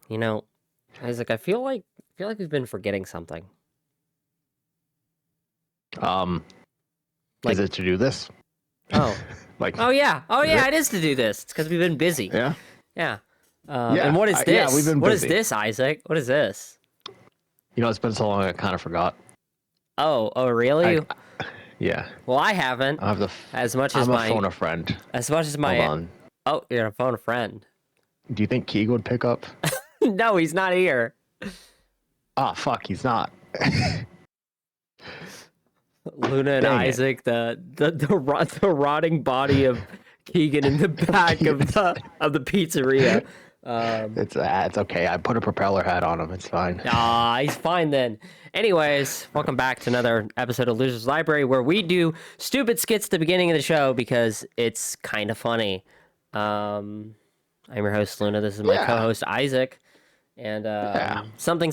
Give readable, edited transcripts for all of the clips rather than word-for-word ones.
You know, Isaac, I feel like we've been forgetting something. Is it to do this? Oh, Like, oh yeah, it? it is to do this. It's because we've been busy. Yeah. Yeah. Yeah. And what is this? Yeah, we've been What is busy. this, Isaac? What is this? It's been so long I kind of forgot. Oh, really? Yeah. Well, I haven't. I have the. As much as I'm a my, phone a friend. as much as Hold my. on. Oh, you're gonna phone a friend. Do you think Keeg would pick up? No, he's not here. Ah, fuck, he's not. Luna and Dang it. Isaac, the rotting body of Keegan in the back of the pizzeria. It's okay. I put a propeller hat on him. It's fine. He's fine then. Anyways, welcome back to another episode of Loser's Library, where we do stupid skits at the beginning of the show because it's kind of funny. I'm your host, Luna. This is my co-host, Isaac. And something,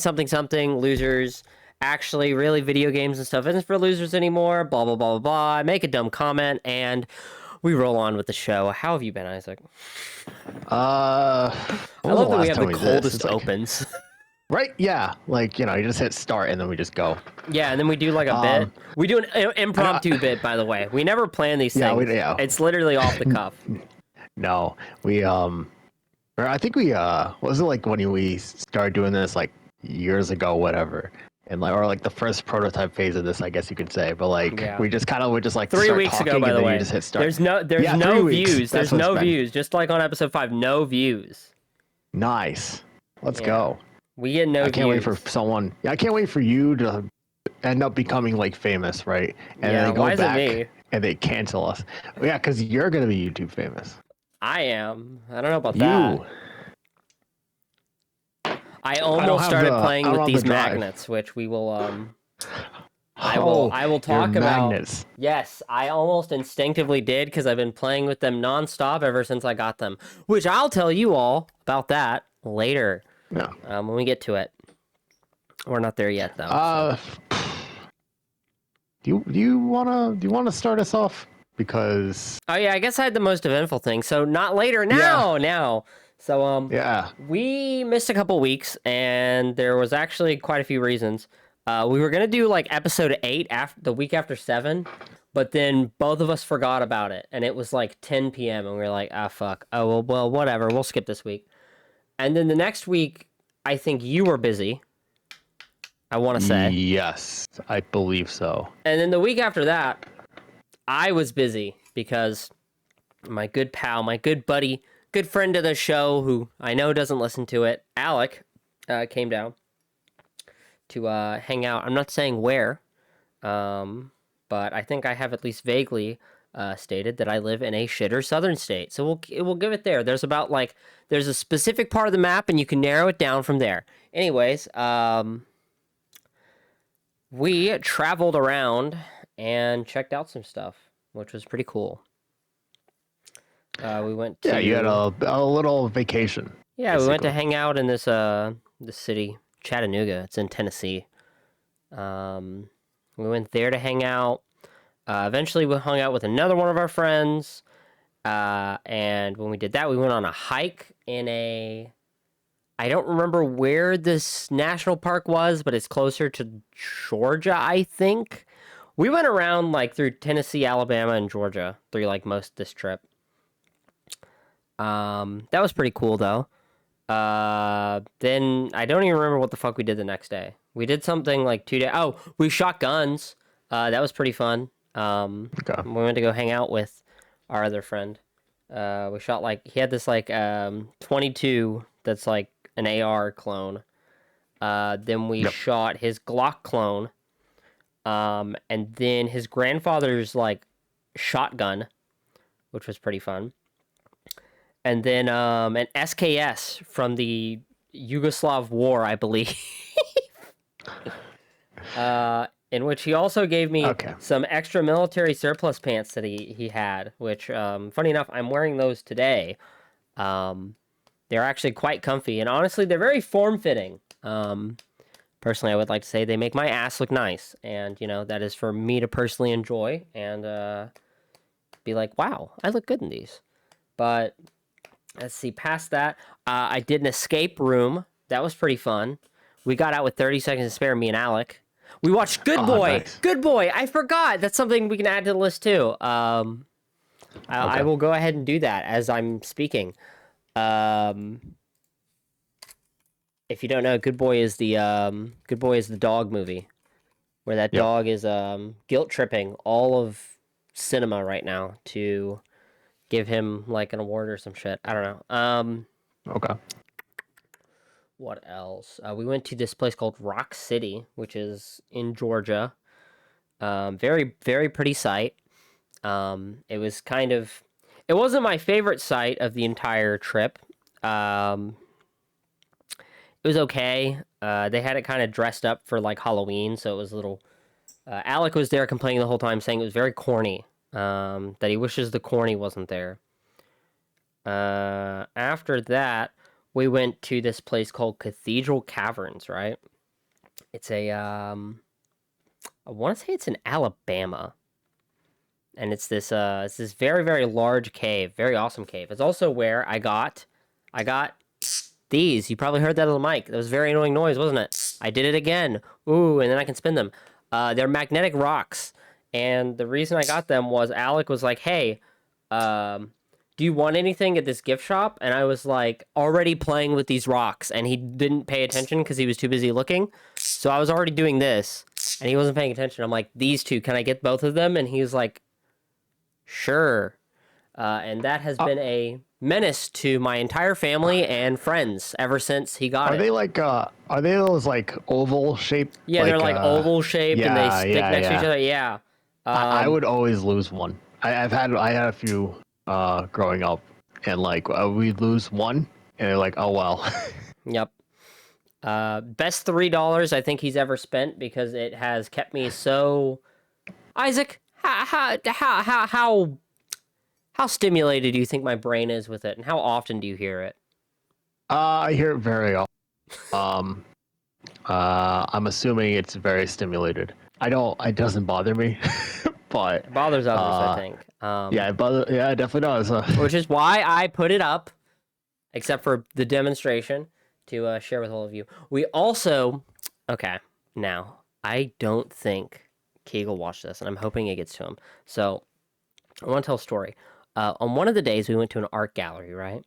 losers. Actually, really, video games and stuff isn't for losers anymore. Blah, blah, blah, blah, blah. I make a dumb comment, and we roll on with the show. How have you been, Isaac? I love that we have the coldest opens. Right? Yeah. Like, you just hit start and then we just go. Yeah, and then we do like a bit. We do an impromptu bit, by the way. We never plan these things. It's literally off the cuff. No, I think was it like when we started doing this like years ago, whatever, and or the first prototype phase of this, I guess you could say. But we just would 3 weeks ago, by the way. You just hit start. There's no views. There's no views. Just like on episode 5, no views. Nice. Let's go. We get no views. I can't wait for someone. I can't wait for you to end up becoming famous, right? And then they go back and they cancel us. Yeah, because you're gonna be YouTube famous. I am. I don't know about that. I almost started playing with these magnets, which we will I will talk about. Magnets. Yes, I almost instinctively did because I've been playing with them nonstop ever since I got them. Which I'll tell you all about that later. Yeah. When we get to it. We're not there yet though. Do you wanna start us off? Because oh yeah, I guess I had the most eventful thing. So not later, now. So we missed a couple weeks, and there was actually quite a few reasons. We were gonna do episode 8 after the week after 7, but then both of us forgot about it, and it was 10 p.m. and we were like, fuck. Oh well, whatever. We'll skip this week. And then the next week, I think you were busy. I want to say yes, I believe so. And then the week after that, I was busy because my good pal, my good buddy, good friend of the show, who I know doesn't listen to it, Alec, came down to hang out. I'm not saying where, but I think I have at least vaguely stated that I live in a shitter southern state. So we'll give it there. There's about there's a specific part of the map, and you can narrow it down from there. Anyways, we traveled around and checked out some stuff, which was pretty cool. We went to... Yeah, you had a little vacation. Yeah, basically. We went to hang out in this city, Chattanooga. It's in Tennessee. We went there to hang out. Eventually, we hung out with another one of our friends. And when we did that, we went on a hike in a... I don't remember where this national park was, but it's closer to Georgia, I think. We went around through Tennessee, Alabama, and Georgia through most of this trip. That was pretty cool though. Then I don't even remember what the fuck we did the next day. We did something 2 days. Oh, we shot guns. That was pretty fun. Okay. We went to go hang out with our other friend. We shot he had this 22 that's an AR clone. Then we shot his Glock clone. And then his grandfather's shotgun, which was pretty fun. And then an SKS from the Yugoslav War, I believe. In which he also gave me some extra military surplus pants that he had, which, funny enough, I'm wearing those today. They're actually quite comfy, and honestly, they're very form-fitting. Personally, I would like to say they make my ass look nice, and, that is for me to personally enjoy, and be like, wow, I look good in these. But, let's see, past that, I did an escape room That was pretty fun. We got out with 30 seconds to spare, me and Alec. We watched Good Oh, Boy. nice. Good Boy. I forgot. That's something we can add to the list too. I Okay. will go ahead and do that as I'm speaking. Um, if you don't know, Good Boy is the dog movie where that Yep. dog is guilt tripping all of cinema right now to give him like an award or some shit. I don't know. Okay. What else? We went to this place called Rock City, which is in Georgia. Very, very pretty site. It was kind of, it wasn't my favorite site of the entire trip. Um, it was okay. They had it kind of dressed up for like Halloween, so it was a little. Alec was there complaining the whole time, saying it was very corny. That he wishes the corny wasn't there. After that, we went to this place called Cathedral Caverns. Right? It's I want to say it's in Alabama, and it's this very very large cave, very awesome cave. It's also where I got these. You probably heard that on the mic. That was a very annoying noise, wasn't it? I did it again. Ooh, and then I can spin them. They're magnetic rocks, and the reason I got them was Alec was like, "Hey, um, do you want anything at this gift shop?" And I was like, already playing with these rocks, and he didn't pay attention because he was too busy looking. So I was already doing this, and he wasn't paying attention. I'm like, "These two, can I get both of them?" And he was like, "Sure." And that has Uh, been a menace to my entire family and friends ever since he got are it. they like are they those like oval shaped Yeah, they're like oval shaped and they yeah, stick yeah, next to each yeah. other. Yeah. I would always lose one. I had a few growing up, and like we'd lose one, and they're like, oh well. Yep. Best $3 I think he's ever spent because it has kept me so. Isaac, how stimulated do you think my brain is with it, and how often do you hear it? I hear it very often. Um, I'm assuming it's very stimulated. I don't. It doesn't bother me, but It bothers others, I think. yeah, yeah, it definitely does. Which is why I put it up, except for the demonstration, to share with all of you. We also, okay, now I don't think Keeg will watch this, and I'm hoping it gets to him. So I want to tell a story. On one of the days, we went to an art gallery, right?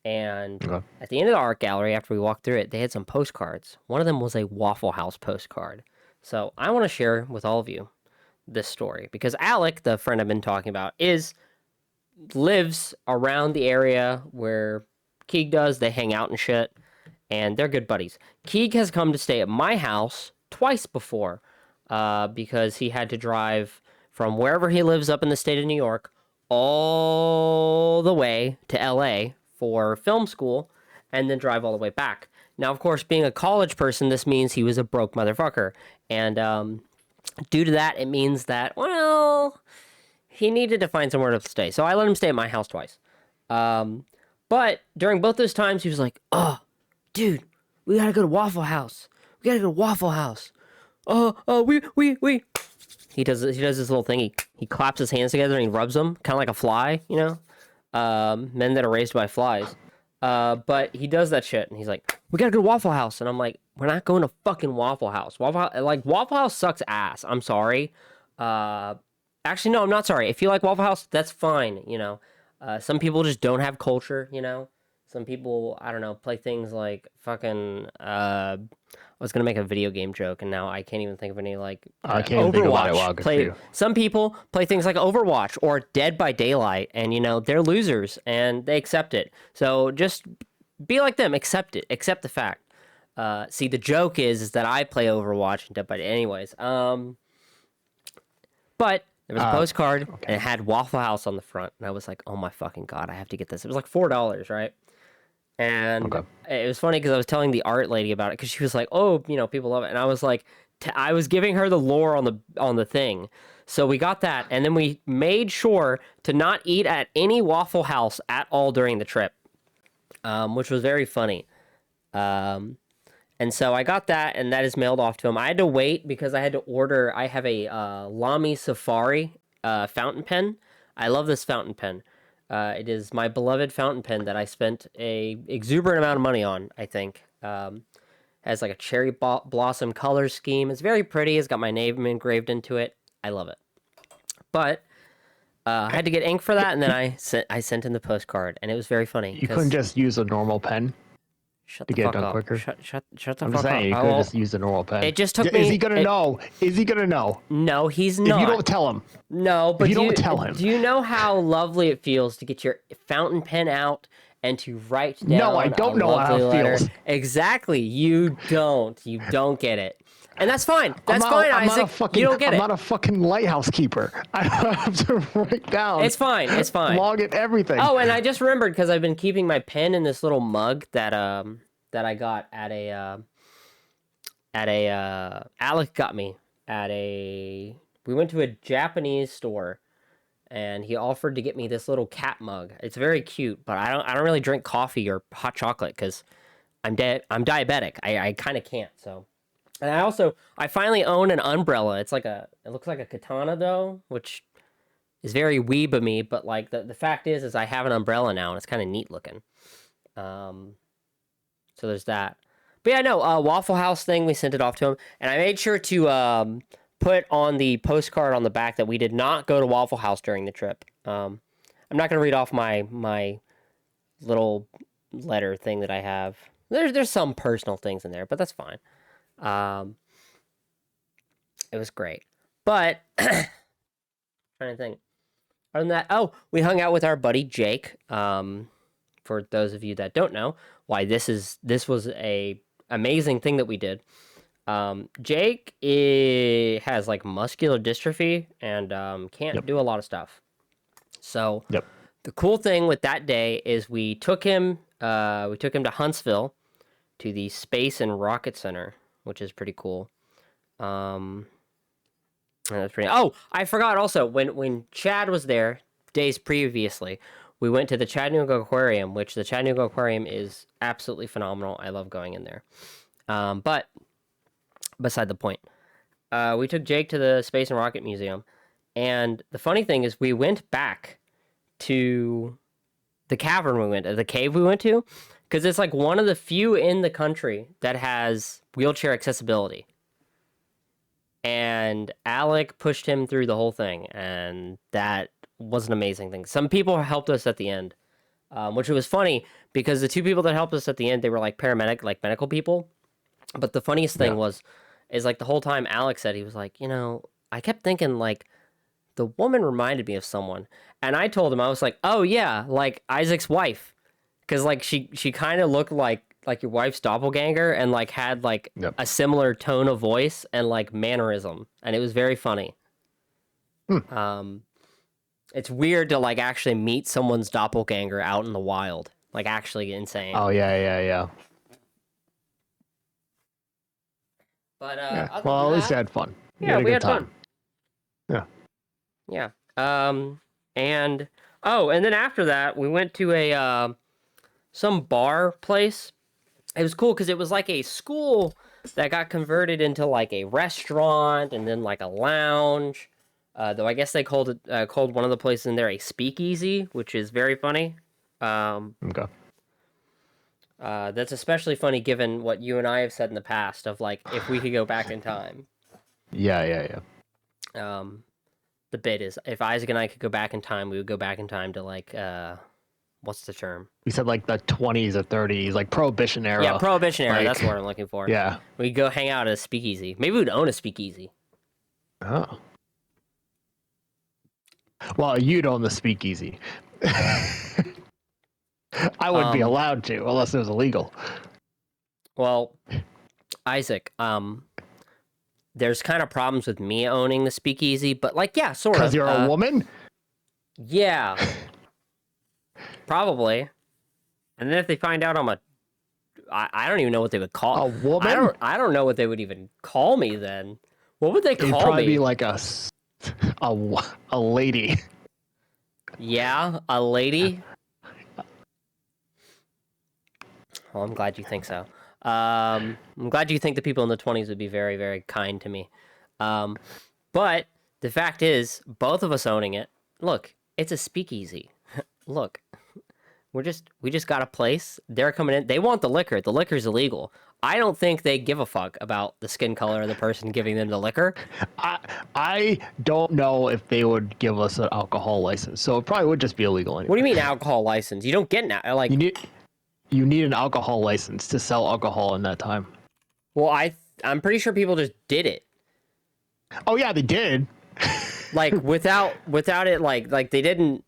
And Okay. at the end of the art gallery, after we walked through it, they had some postcards. One of them was a Waffle House postcard. So I want to share with all of you this story because Alec, the friend I've been talking about, lives around the area where Keeg does. They hang out and shit, and they're good buddies. Keeg has come to stay at my house twice before because he had to drive from wherever he lives up in the state of New York all the way to LA for film school and then drive all the way back. Now, of course, being a college person, this means he was a broke motherfucker. And due to that, it means that, well, he needed to find somewhere to stay. So I let him stay at my house twice. But during both those times, he was like, "Oh, dude, we gotta go to Waffle House. We gotta go to Waffle House. We." He does this little thing. He claps his hands together and he rubs them, kind of like a fly, you know, men that are raised by flies. But he does that shit, and he's like, "We gotta go to Waffle House," and I'm like, "We're not going to fucking Waffle House. Waffle House sucks ass. I'm sorry. Uh, Actually, no, I'm not sorry. If you like Waffle House, that's fine. You know, some people just don't have culture. You know, some people, I don't know, play things like fucking. I was gonna make a video game joke, and now I can't even think of any like I can't even think about it. Overwatch. Wow, good for you. Some people play things like Overwatch or Dead by Daylight, and you know they're losers and they accept it. So just be like them, accept it, accept the fact. See, the joke is that I play Overwatch and Dead by Day, anyways. But there was a postcard and Okay. it had Waffle House on the front, and I was like, "Oh my fucking god, I have to get this." It was like $4, right? And Okay. it was funny because I was telling the art lady about it because she was like, "Oh, you know, people love it," and I was like, I was giving her the lore on the thing. So we got that, and then we made sure to not eat at any Waffle House at all during the trip, which was very funny. Um, and so I got that, and that is mailed off to him. I had to wait because I had to order. I have a Lamy Safari fountain pen. I love this fountain pen. It is my beloved fountain pen that I spent a exuberant amount of money on, I think. Has like a cherry blossom color scheme. It's very pretty. It's got my name engraved into it. I love it. But I had to get ink for that, and then I sent in the postcard, and it was very funny You couldn't because just use a normal pen shut to the get it fuck done up. quicker. Shut the I'm just fuck up. saying, you could have just used a normal pen. It just took Is me. he gonna know? Is he gonna know? No, he's If not. you don't tell him. No, but you don't tell him. Do you know how lovely it feels to get your fountain pen out and to write down No, I don't a know how lovely it letter? feels. Exactly. You don't. You don't get it. And that's fine. That's fine, I'm Isaac. You don't get I'm it. not a fucking lighthouse keeper. I have to write down. It's fine. It's fine. Log it, everything. Oh, and I just remembered because I've been keeping my pen in this little mug that I got at a Alec got me at a we went to a Japanese store and he offered to get me this little cat mug. It's very cute, but I don't really drink coffee or hot chocolate because I'm diabetic. I kind of can't. So, and I finally own an umbrella. It looks like a katana though, which is very weeb of me. But like the fact is I have an umbrella now and it's kind of neat looking. So there's that. But yeah, no, Waffle House thing, we sent it off to him. And I made sure to put on the postcard on the back that we did not go to Waffle House during the trip. I'm not going to read off my little letter thing that I have. There's some personal things in there, but that's fine. It was great. But, trying to think. Other than that, we hung out with our buddy Jake. For those of you that don't know why this was a amazing thing that we did. Jake has like muscular dystrophy and can't do a lot of stuff. So the cool thing with that day is we took him to Huntsville to the Space and Rocket Center, which is pretty cool. And that's pretty. Oh, I forgot also when Chad was there days previously. We went to the Chattanooga Aquarium, which the Chattanooga Aquarium is absolutely phenomenal. I love going in there. But beside the point, we took Jake to the Space and Rocket Museum. And the funny thing is we went back to the cavern the cave we went to, because it's like one of the few in the country that has wheelchair accessibility. And Alec pushed him through the whole thing, and that was an amazing thing. Some people helped us at the end, which was funny because the two people that helped us at the end, they were like paramedic, like medical people. But the funniest thing is like the whole time Alex said, he was like, I kept thinking like the woman reminded me of someone. And I told him, I was like, oh yeah, like Isaac's wife. Cause like she kind of looked like your wife's doppelganger and like had like a similar tone of voice and like mannerism. And it was very funny. It's weird to like actually meet someone's doppelganger out in the wild. Like actually insane. Oh yeah. But well, at least you had fun. Yeah, we had fun. Yeah. And then after that, we went to some bar place. It was cool because it was like a school that got converted into like a restaurant and then like a lounge. Though I guess they called one of the places in there a speakeasy, which is very funny. Okay. That's especially funny given what you and I have said in the past of like if we could go back in time. Yeah. The bit is if Isaac and I could go back in time, we would go back in time to like what's the term? We said like the 20s or 30s, like Prohibition era. Yeah, Prohibition era. That's what I'm looking for. Yeah. We'd go hang out at a speakeasy. Maybe we'd own a speakeasy. Oh. Well, you'd own the speakeasy. I wouldn't be allowed to unless it was illegal. Well, Isaac, there's kind of problems with me owning the speakeasy, but like, yeah, sort of. Because you're a woman? Yeah. Probably. And then if they find out I don't even know what they would call a woman. I don't know what they would even call me then. What would they call me? It'd probably be like a lady. Yeah, a lady. Well, I'm glad you think so. I'm glad you think the people in the 20s would be very, very kind to me. But the fact is, both of us owning it. Look, it's a speakeasy. Look, we just got a place. They're coming in. They want the liquor. The liquor's illegal. I don't think they give a fuck about the skin color of the person giving them the liquor. I don't know if they would give us an alcohol license, so it probably would just be illegal anyway. What do you mean alcohol license? You don't get like You need an alcohol license to sell alcohol in that time. well, I'm pretty sure people just did it. Oh yeah, they did. Like without it like they didn't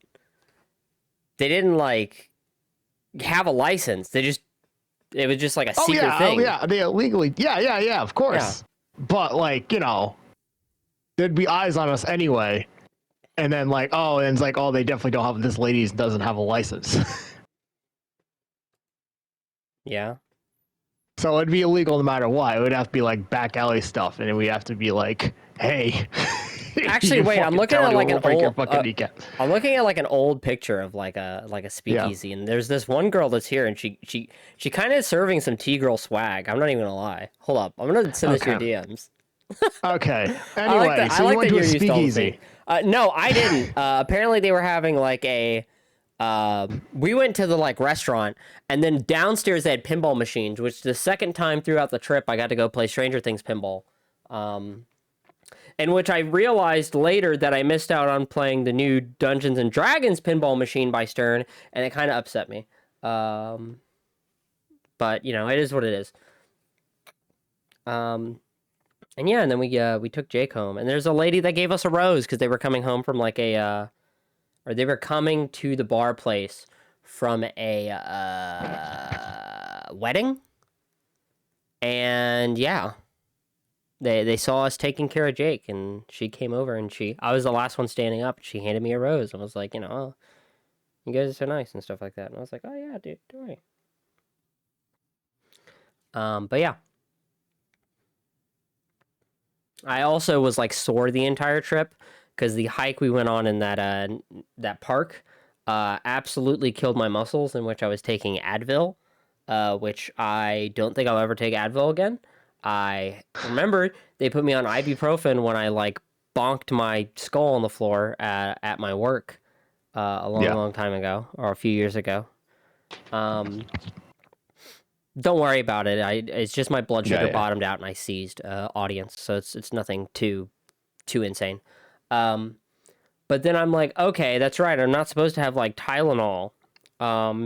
like have a license. It was just like a secret thing. Oh yeah, they illegally. Yeah, of course. Yeah. But like, there'd be eyes on us anyway. And then like, and it's like, they definitely don't have this lady doesn't have a license. Yeah. So it'd be illegal no matter what. It would have to be like back alley stuff, and we'd have to be like, hey. Actually, wait, I'm looking at like an old. I'm looking at like an old picture of like a speakeasy, and there's this one girl that's here, and she kind of is serving some T-girl swag. I'm not even gonna lie. Hold up, I'm gonna send this to your DMs. Okay. Anyway, so you went to a speakeasy. No, I didn't. Apparently, they were having like a. We went to the like restaurant, and then downstairs they had pinball machines, which the second time throughout the trip I got to go play Stranger Things pinball. In which I realized later that I missed out on playing the new Dungeons and Dragons pinball machine by Stern, and it kind of upset me. But it is what it is. And then we took Jake home, and there's a lady that gave us a rose because they were coming home from like or they were coming to the bar place from a wedding, and yeah. They saw us taking care of Jake, and she came over, and I was the last one standing up, and she handed me a rose, and was like, you guys are so nice, and stuff like that, and I was like, oh yeah, dude, don't worry. But yeah. I also was like sore the entire trip, because the hike we went on in that park absolutely killed my muscles, in which I was taking Advil, which I don't think I'll ever take Advil again. I remember they put me on ibuprofen when I like bonked my skull on the floor at my work a long time ago, or a few years ago. Don't worry about it. It's just my blood sugar bottomed out and I seized audience, so it's nothing too insane. But then I'm like, okay, that's right. I'm not supposed to have like Tylenol.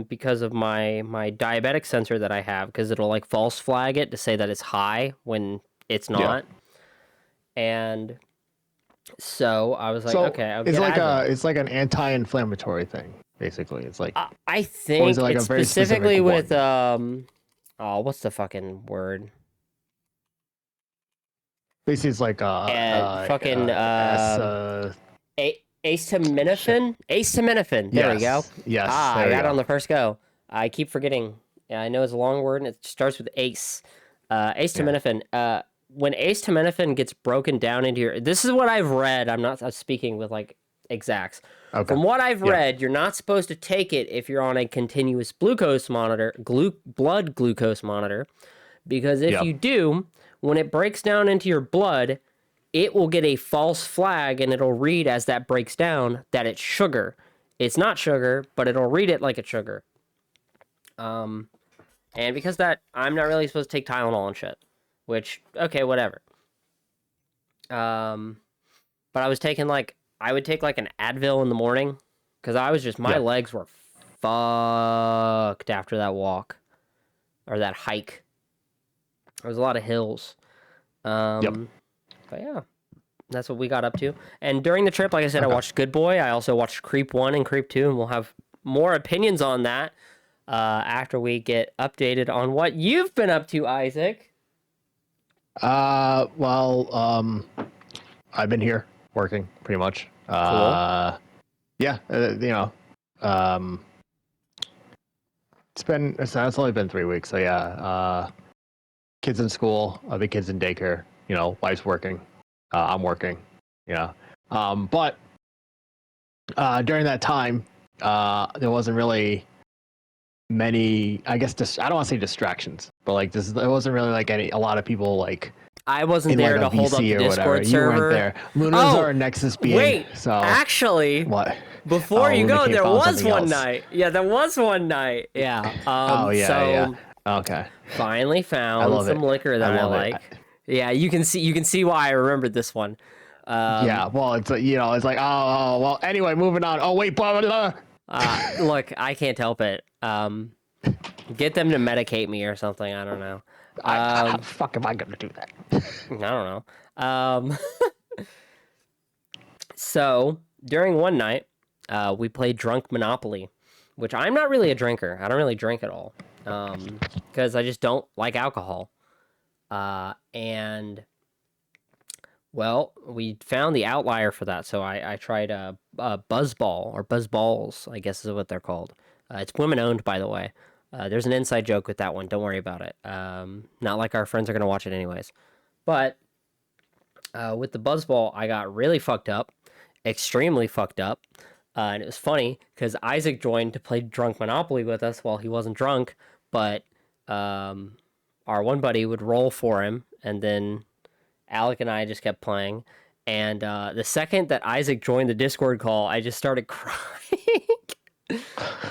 Because of my diabetic sensor that I have, because it'll like false flag it to say that it's high when it's not. Yeah. And so I was like, okay, I'll get it's like an anti-inflammatory thing, basically. It's like I think like it's specifically with what's the fucking word? Basically, it's like Acetaminophen. There we go. Yes. I got it on the first go. I keep forgetting. Yeah, I know it's a long word, and it starts with ACE. Acetaminophen. Yeah. When acetaminophen gets broken down into your... This is what I've read. I'm speaking with, like, exacts. Okay. From what I've read, you're not supposed to take it if you're on a continuous glucose monitor, blood glucose monitor, because if you do, when it breaks down into your blood... it will get a false flag, and it'll read as that breaks down that it's sugar. It's not sugar, but it'll read it like it's sugar. And because that, I'm not really supposed to take Tylenol and shit. Which, okay, whatever. But I was taking I would take like an Advil in the morning, because I was just, my legs were fucked after that walk. Or that hike. There was a lot of hills. But yeah, that's what we got up to. And during the trip, like I said, I watched Good Boy. I also watched Creep 1 and Creep 2, and we'll have more opinions on that after we get updated on what you've been up to, Isaac. I've been here working pretty much. Cool. It's only been 3 weeks, so yeah. Kids in school, other kids in daycare. Wife's working, I'm working, but during that time, there wasn't really many, I guess, I don't want to say distractions, but like there wasn't really like a lot of people like. I wasn't there to hold up the Discord server. You weren't there. Luna's our Nexus being. Wait, so actually, what? before you when the go, king there found was something one else. night. Yeah, there was one night. Yeah. Oh yeah, yeah. So Okay, finally I found love some it. liquor I that I love it. like. Yeah, you can see why I remembered this one. Yeah, well, it's like, it's like well. Anyway, moving on. Oh wait, blah blah blah. Look, I can't help it. Get them to medicate me or something. I don't know. How the fuck am I gonna do that? I don't know. So during one night, we played Drunk Monopoly, which I'm not really a drinker. I don't really drink at all, because I just don't like alcohol. And well, we found the outlier for that, so I tried a Buzzball or Buzzballs, I guess is what they're called. It's women owned, by the way. There's an inside joke with that one. Don't worry about it. Not like our friends are gonna watch it anyways. But with the Buzzball, I got really fucked up, extremely fucked up. And it was funny because Isaac joined to play Drunk Monopoly with us while he wasn't drunk, but our one buddy would roll for him, and then Alec and I just kept playing. And the second that Isaac joined the Discord call, I just started crying.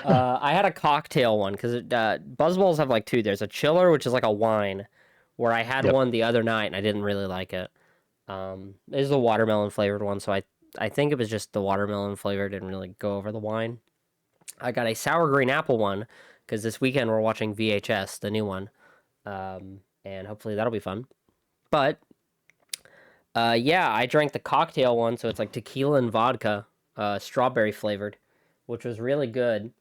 I had a cocktail one because Buzzballs have like two. There's a chiller, which is like a wine, where I had Yep. one the other night and I didn't really like it. This is a watermelon flavored one, so I think it was just the watermelon flavor didn't really go over the wine. I got a sour green apple one because this weekend we're watching VHS, the new one, and hopefully that'll be fun. But yeah, I drank the cocktail one, so it's like tequila and vodka, strawberry flavored, which was really good.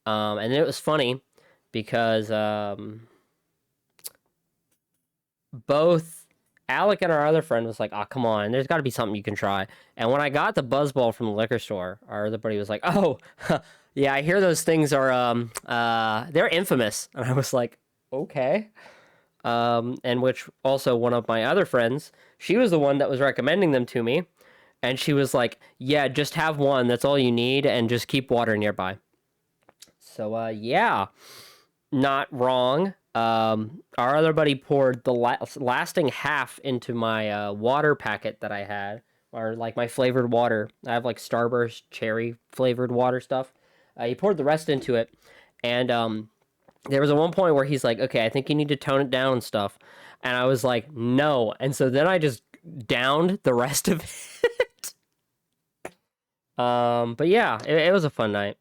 And then it was funny because both Alec and our other friend was like, "Oh, come on, there's got to be something you can try." And when I got the Buzzball from the liquor store, our other buddy was like, "Oh, yeah, I hear those things are they're infamous." And I was like, "Okay." And which also one of my other friends, she was the one that was recommending them to me, and she was like, "Yeah, just have one. That's all you need, and just keep water nearby." So yeah, not wrong. Our other buddy poured the lasting half into my water packet that I had, or like my flavored water. I have like Starburst cherry flavored water stuff. He poured the rest into it, and there was at one point where he's like, "Okay, I think you need to tone it down and stuff," and I was like, "No," and so then I just downed the rest of it. But yeah, it was a fun night.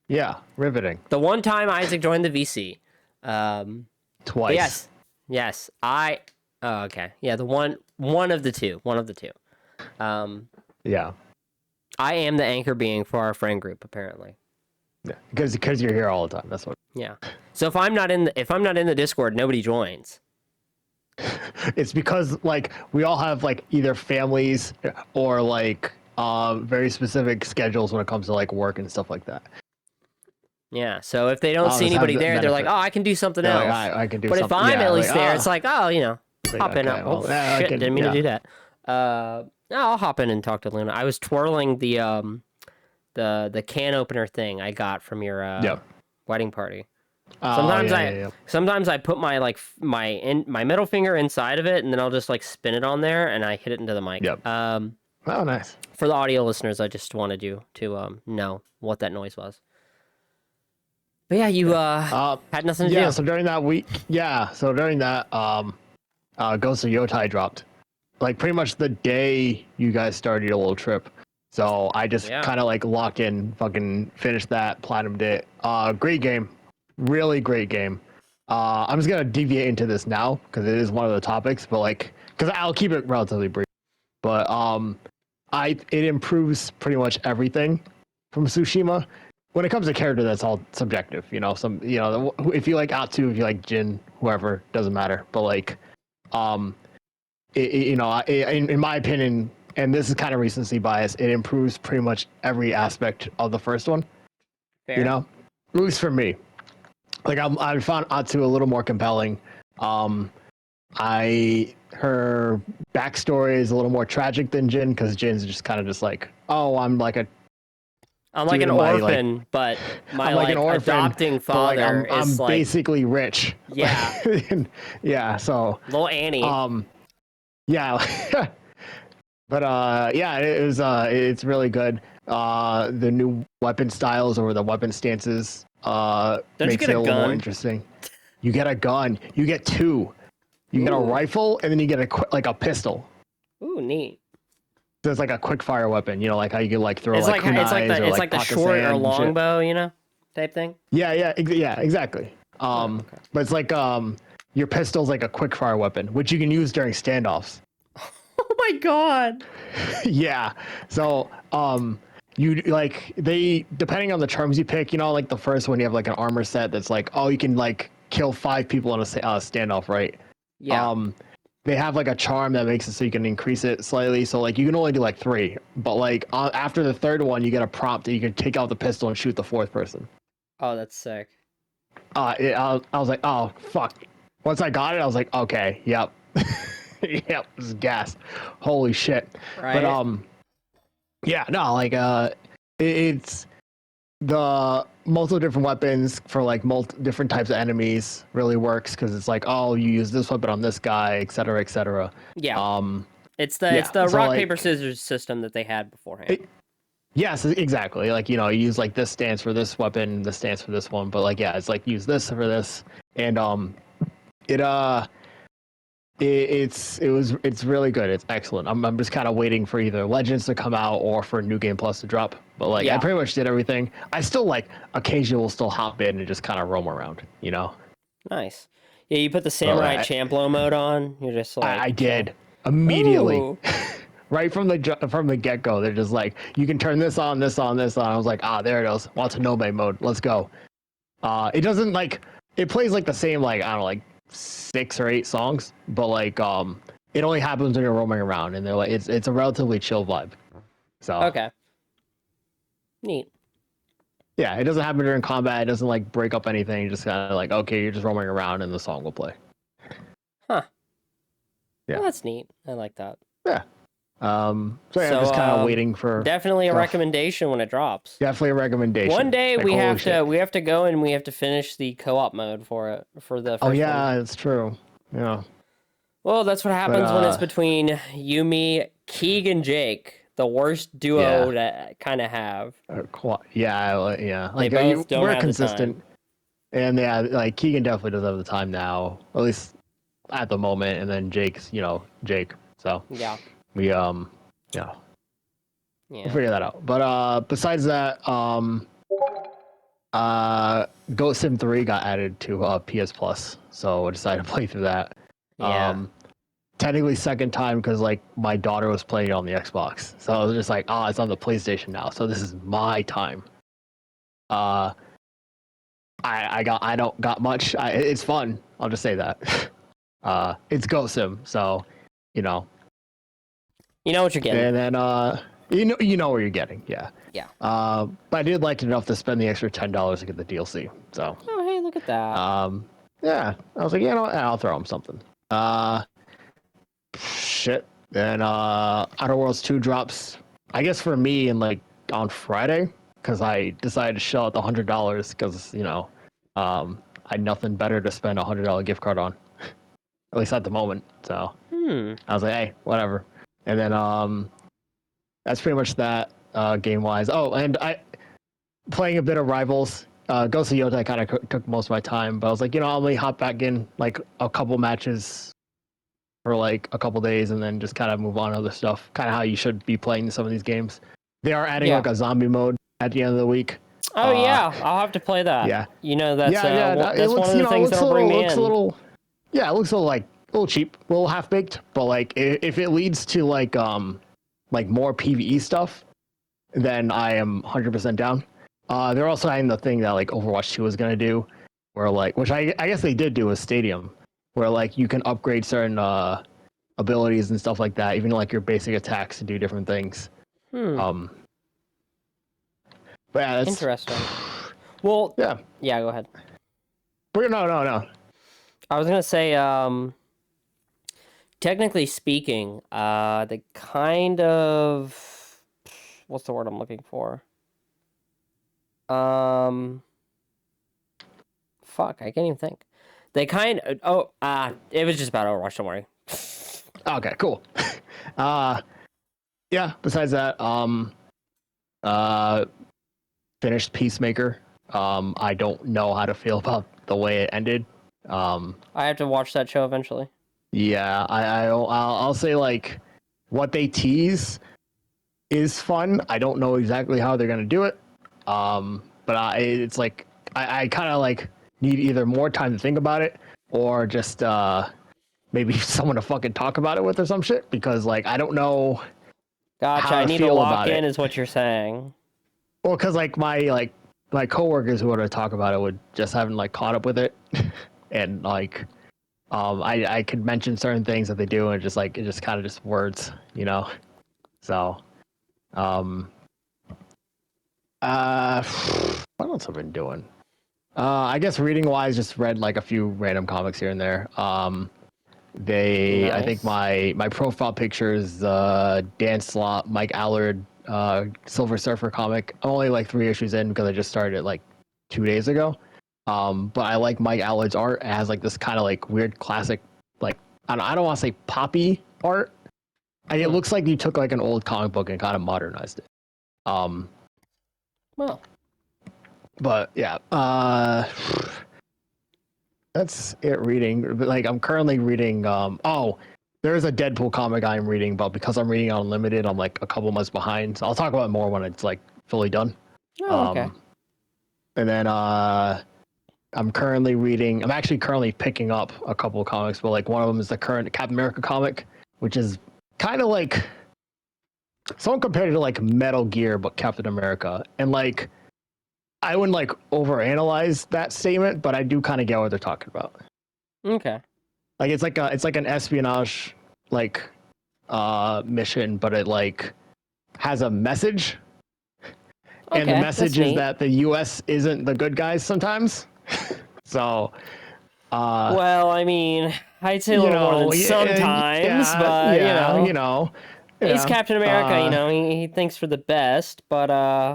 Yeah, riveting. The one time Isaac joined the VC. Twice. Yes. Oh, okay. Yeah, one of the two. Yeah. I am the anchor being for our friend group, apparently. Yeah. Because you're here all the time. That's what. Yeah. So if I'm not in the Discord, nobody joins. It's because like we all have like either families or like very specific schedules when it comes to like work and stuff like that. Yeah. So if they don't see This has anybody the there, they're like, benefit. "Oh, I can do something They're else." like, I can do But something. if I'm Yeah, at least like, there, it's like, "Oh, hop in." okay, well, Oh yeah, I shit! can- Didn't mean to yeah. do that. No, I'll hop in and talk to Luna. I was twirling the can opener thing I got from your Yep. wedding party. Oh, Sometimes I put my like my middle finger inside of it, and then I'll just like spin it on there, and I hit it into the mic. Yep. Oh, nice. For the audio listeners, I just wanted you to know what that noise was. But yeah, you had nothing to do. So during that week, so during that Ghost of Yotei dropped. Like pretty much the day you guys started your little trip. So I just kind of like locked in, fucking finished that, platinumed it. Great game. Really great game. I'm just gonna deviate into this now because it is one of the topics, but like, because I'll keep it relatively brief. But it improves pretty much everything from Tsushima. When it comes to character, that's all subjective. If you like Atsu, if you like Jin, whoever, doesn't matter. But like, in my opinion, and this is kind of recency bias, it improves pretty much every aspect of the first one. Fair. At least for me. Like I found Atsu a little more compelling. Her backstory is a little more tragic than Jin because Jin's just kind of just like, oh, I'm like an orphan, but my like an orphan, adopting father I'm is like basically rich. Yeah. Yeah. So little Annie. yeah. But yeah, it was it's really good. The new weapon styles or the weapon stances Don't you makes get it a a little more gun? interesting. You get a gun. You get two. You get a Ooh. rifle, and then you get like a pistol. Ooh, neat. So it's like a quick fire weapon. You know, like how you could like throw like kunais or it's like like the short or pakistan and long shit. bow, you know, type thing. Yeah, exactly. Oh, okay. But it's like your pistol's like a quick fire weapon, which you can use during standoffs. Oh my god. Yeah. So, you like they depending on the terms you pick. You know, like the first one, you have like an armor set that's like, oh, you can like kill 5 people in a standoff, right? Yeah. Um, they have like a charm that makes it so you can increase it slightly. So like you can only do like 3, but like after the third one, you get a prompt that you can take out the pistol and shoot the fourth person. Oh, that's sick. I was like, oh fuck. Once I got it, I was like, okay, yep, yep, this is gas. Holy shit. But Right? yeah, no, like it's the multiple different weapons for like different types of enemies really works because it's like, oh, you use this weapon on this guy, etc., etc. Yeah. Um, It's yeah, the so rock paper like, scissors system that they had beforehand. yes, exactly. Like you use like this stance for this weapon, this stance for this one, but like yeah, it's like use this for this, and it it's really good. It's excellent. I'm just kind of waiting for either Legends to come out or for New Game Plus to drop. But like I Yeah. pretty much did everything. I still like occasionally will still hop in and just kind of roam around, you know. Nice. Yeah, you put the But Samurai Champloo mode on, you're just like I chilling. did immediately. Ooh. Right from the get go, they're just like, you can turn this on, this on, this on. I was like, there it is, Watanabe mode. Let's go. It doesn't like it plays like the same like I don't know like 6 or 8 songs, but like it only happens when you're roaming around, and they're like it's a relatively chill vibe. So Okay. Neat. yeah, it doesn't happen during combat. It doesn't like break up anything. You just kind of like okay, you're just roaming around, and the song will play. Huh. Well, Yeah, that's neat. I like that. yeah. So yeah, I'm So, just kind of waiting for definitely a stuff. recommendation when it drops. Definitely a recommendation. One day Like holy shit. we have to go and we have to finish the co-op mode for it for the Oh first one. yeah, it's true. Yeah, Well, that's what but happens when it's between you, me, Keeg, and Jake, the worst duo yeah, to kind of have. yeah. They Like both don't we're have the time. consistent. And yeah, like Keegan definitely doesn't have the time now, at least at the moment. And then Jake's, Jake. So Yeah, we yeah, we'll yeah, figure that out. But besides that, Ghost Sim 3 got added to PS Plus, so I decided to play through that. yeah. Um, technically second time because like my daughter was playing it on the Xbox, so I was just like, it's on the PlayStation now, so this is my time. Uh, I don't got much. It's fun. I'll just say that. It's Ghost Sim, so you know. You know what you're getting. And then you know where you're getting, yeah. Yeah. But I did like it enough to spend the extra $10 to get the DLC. So Oh, hey, look at that. yeah, I was like, I'll throw him something. Shit. Then Outer Worlds 2 drops, I guess for me, in like on Friday, because I decided to shell out the $100 because I had nothing better to spend $100 gift card on, at least at the moment. So Hmm. I was like, hey, whatever. And then that's pretty much that game wise. Oh, and I playing a bit of Rivals. Ghost of Yotei kind of took most of my time, but I was like, I'll only hop back in like a couple matches for like a couple days and then just kind of move on to other stuff. Kind of how you should be playing some of these games. They are adding Yeah. like a zombie mode at the end of the week. Oh yeah, I'll have to play that. Yeah. You know that's Yeah. It that's one looks, of the it things looks a that'll bring little, me looks a in. little, yeah, it looks a little like a little cheap, a little half baked. But like, if it leads to like more PVE stuff, then I am 100% down. They're also adding the thing that like Overwatch 2 is gonna do, where like, which I guess they did do with Stadium, where like you can upgrade certain abilities and stuff like that, even like your basic attacks to do different things. Hmm. But yeah, that's Interesting. Well, yeah. yeah. Go ahead. But no. I was gonna say, technically speaking, the kind of what's the word I'm looking for? Fuck, I can't even think. They kind of, it was just about Overwatch. Don't worry. Okay, cool. yeah. Besides that, uh, finished Peacemaker. I don't know how to feel about the way it ended. I have to watch that show eventually. Yeah, I'll say like what they tease is fun. I don't know exactly how they're gonna do it. But it's like I kind of like need either more time to think about it or just maybe someone to fucking talk about it with or some shit because like I don't know Gotcha. how I to need to feel lock about in, it. is what you're saying. Well, because my coworkers who want to talk about it would just haven't like caught up with it, and like I could mention certain things that they do and just like it just kind of just words, you know. So um uh what else have I been doing? I guess reading wise, just read like a few random comics here and there. I think Nice. my profile picture is Dan Slott, Mike Allard, Silver Surfer comic. I'm only like 3 issues in because I just started it like 2 days ago. But I like Mike Allard's art. It has like this kind of like weird classic, like I don't want to say poppy art. It looks like you took like an old comic book and kind of modernized it. Well, But yeah, that's it. Reading, like I'm currently reading. There's a Deadpool comic I'm reading, but because I'm reading Unlimited, I'm like a couple months behind. So I'll talk about it more when it's like fully done. oh, okay. Um, and then I'm currently reading. I'm actually currently picking up a couple of comics, but like one of them is the current Captain America comic, which is kind of like someone compared it to like Metal Gear, but Captain America, and like I wouldn't like overanalyze that statement, but I do kind of get what they're talking about. Okay. Like it's like an espionage like mission, but it like has a message. And the Okay, that's message is neat. that the US isn't the good guys sometimes. So Well, I mean, I'd say a you little more than know, sometimes, yeah, but yeah, he's yeah. Captain America. He thinks for the best. But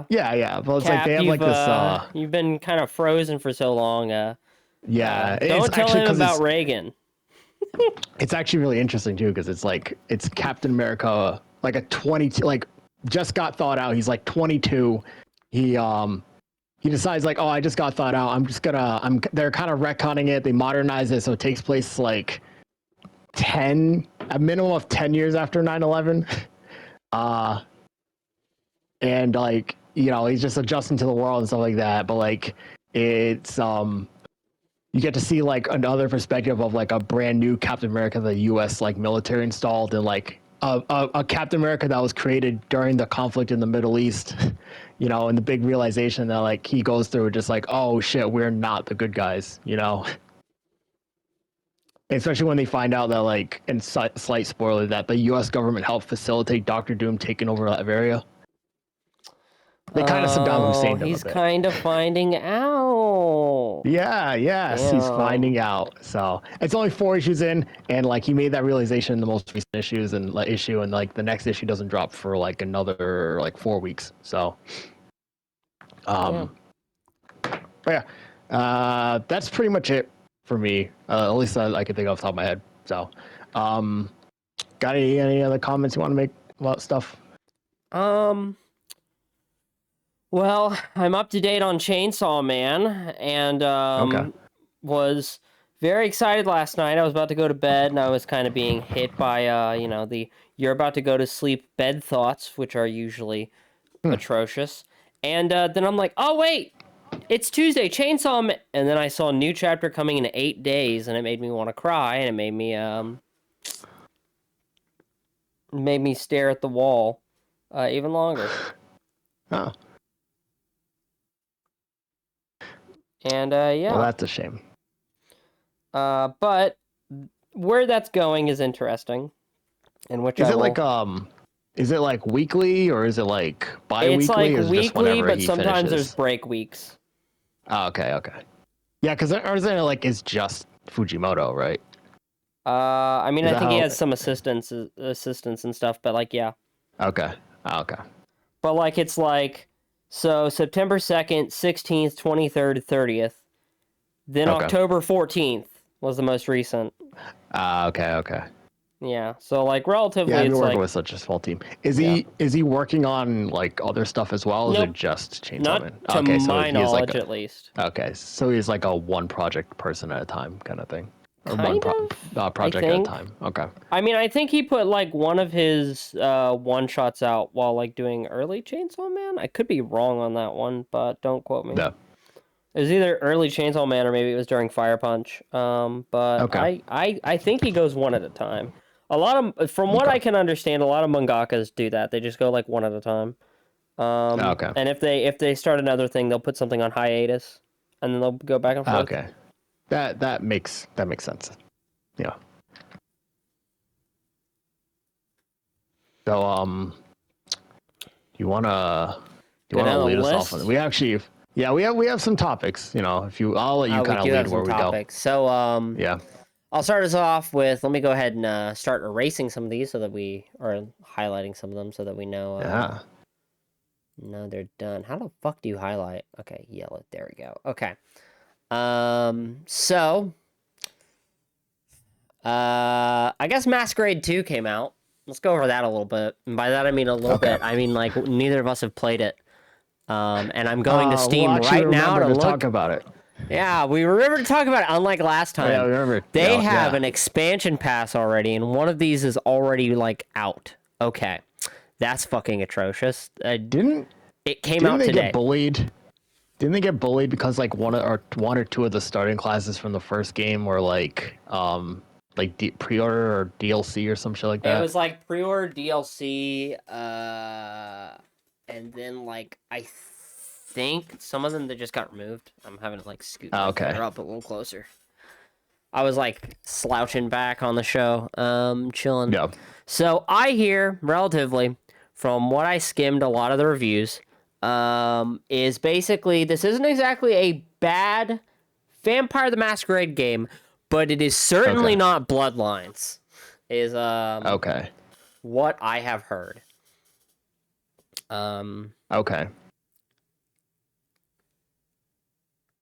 Yeah. But it's like they Cap, have like this you've been kind of frozen for so long. yeah, it's Don't tell actually him because about Reagan. it's actually really interesting too because it's like it's Captain America like a 22 like just got thought out. He's like 22. He he decides like, oh, I just got thought out. They're kind of retconning it. They modernize it so it takes place like a minimum of 10 years after 9/11. Uh, and like, he's just adjusting to the world and stuff like that. But like, it's you get to see like another perspective of like a brand new Captain America the U.S. like military installed and like a Captain America that was created during the conflict in the Middle East, and the big realization that like he goes through just like, oh shit, we're not the good guys. Especially when they find out that like, and slight spoiler, that the U.S. government helped facilitate Doctor Doom taking over that area. They kind of Saddam Oh, Hussein him a he's bit. kind of finding out. Yeah, yes, he's Damn. finding out. So it's only 4 issues in, and like he made that realization in the most recent issues and like issue, and like the next issue doesn't drop for like another like 4 weeks. So, Damn. um, but yeah, that's pretty much it for me. At least I can think off the top of my head. So, um, got any other comments you want to make about stuff? Um. Well, I'm up to date on Chainsaw Man, and Okay. was very excited last night. I was about to go to bed, and I was kind of being hit by the you're about to go to sleep bed thoughts, which are usually Hmm. atrocious. And then I'm like, oh wait, it's Tuesday, Chainsaw Man, and then I saw a new chapter coming in 8 days, and it made me want to cry, and it made me stare at the wall even longer. Oh, And well, yeah. that's a shame. But where that's going is interesting, in which Is I it like will. is it like weekly or is it like It's bi-weekly like or is it just weekly, whenever but he sometimes there's finishes? break weeks. Oh, okay. Yeah, because or is it like it's just Fujimoto, right? I mean, Is I that think he how? has some assistants and stuff, but like, yeah. Okay. Oh, okay. But like, it's like, so September 2nd, 16th, 23rd, 30th, then Okay. October 14th was the most recent. Okay. Yeah, so like relatively, Yeah, I've been it's working like with such a small team. yeah. Is he working on like other stuff as well? Or is it Nope, just Chainsaw not Man? to Okay, so my he's like knowledge, a at least. okay, so he's like a one project person at a time kind of thing, or Kind of, I project at a think. time. Okay. I mean, I think he put like one of his one shots out while like doing early Chainsaw Man. I could be wrong on that one, but don't quote me. Yeah. It was either early Chainsaw Man or maybe it was during Fire Punch. But Okay. I think he goes one at a time. A lot of, from what I Okay. can understand, a lot of mangakas do that. They just go like one at a time. Okay. And if they start another thing, they'll put something on hiatus, and then they'll go back and forth. Okay. That makes sense. Yeah. So you wanna you Go wanna down the lead us off on list. we actually yeah we have some topics. You know, if you I'll let you We kind of do have lead some where we go. topics. So Yeah. I'll start us off with, let me go ahead and start erasing some of these so that we are highlighting some of them so that we know Yeah. no, they're done. How the fuck do you highlight? Okay, yellow. There we go. Okay. So I guess Masquerade 2 came out. Let's go over that a little bit. And by that I mean a little Okay. bit. I mean like neither of us have played it. And I'm going to We'll Steam actually right now remember to to talk look. about it. Yeah, we remember to talk about it, unlike last Yeah, time. we remember. They Yeah, have yeah. an expansion pass already, and one of these is already, like, out. Okay. That's fucking atrocious. Didn't It came didn't out they get today. bullied? Didn't they get bullied because like one or two of the starting classes from the first game were like pre-order or DLC or some shit like It that? was, like, pre-order DLC, and then, like, I think some of them that just got removed. I'm having to, like, scoot Oh, my okay. camera up a little closer. I was, like, slouching back on the show, chilling. Yeah. So I hear, relatively, from what I skimmed a lot of the reviews, is basically this isn't exactly a bad Vampire the Masquerade game, but it is certainly Okay. not Bloodlines. Is Okay. what I have heard. Um, Okay.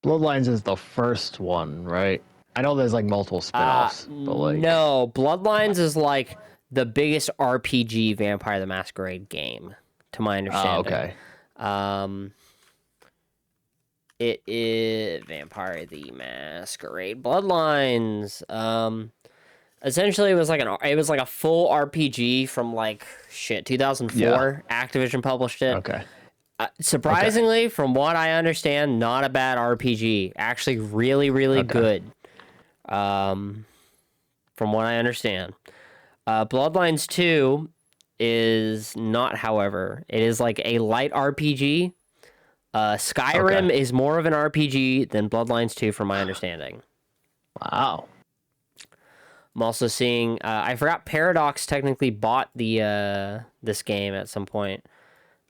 Bloodlines is the first one, right? I know there's like multiple spin-offs, but like no, Bloodlines is like the biggest RPG Vampire the Masquerade game, to my understanding. okay. Um, It is Vampire the Masquerade Bloodlines. Essentially it was like a full RPG from like shit Yeah. 2004. Activision published it. Okay. Okay. Surprisingly, from what I understand, not a bad RPG. Actually, really, really Okay. good. From what I understand, Bloodlines 2 is not. However, it is like a light RPG. Okay. Skyrim is more of an RPG than Bloodlines 2, from my understanding. Wow. I'm also seeing. I forgot Paradox technically bought the this game at some point.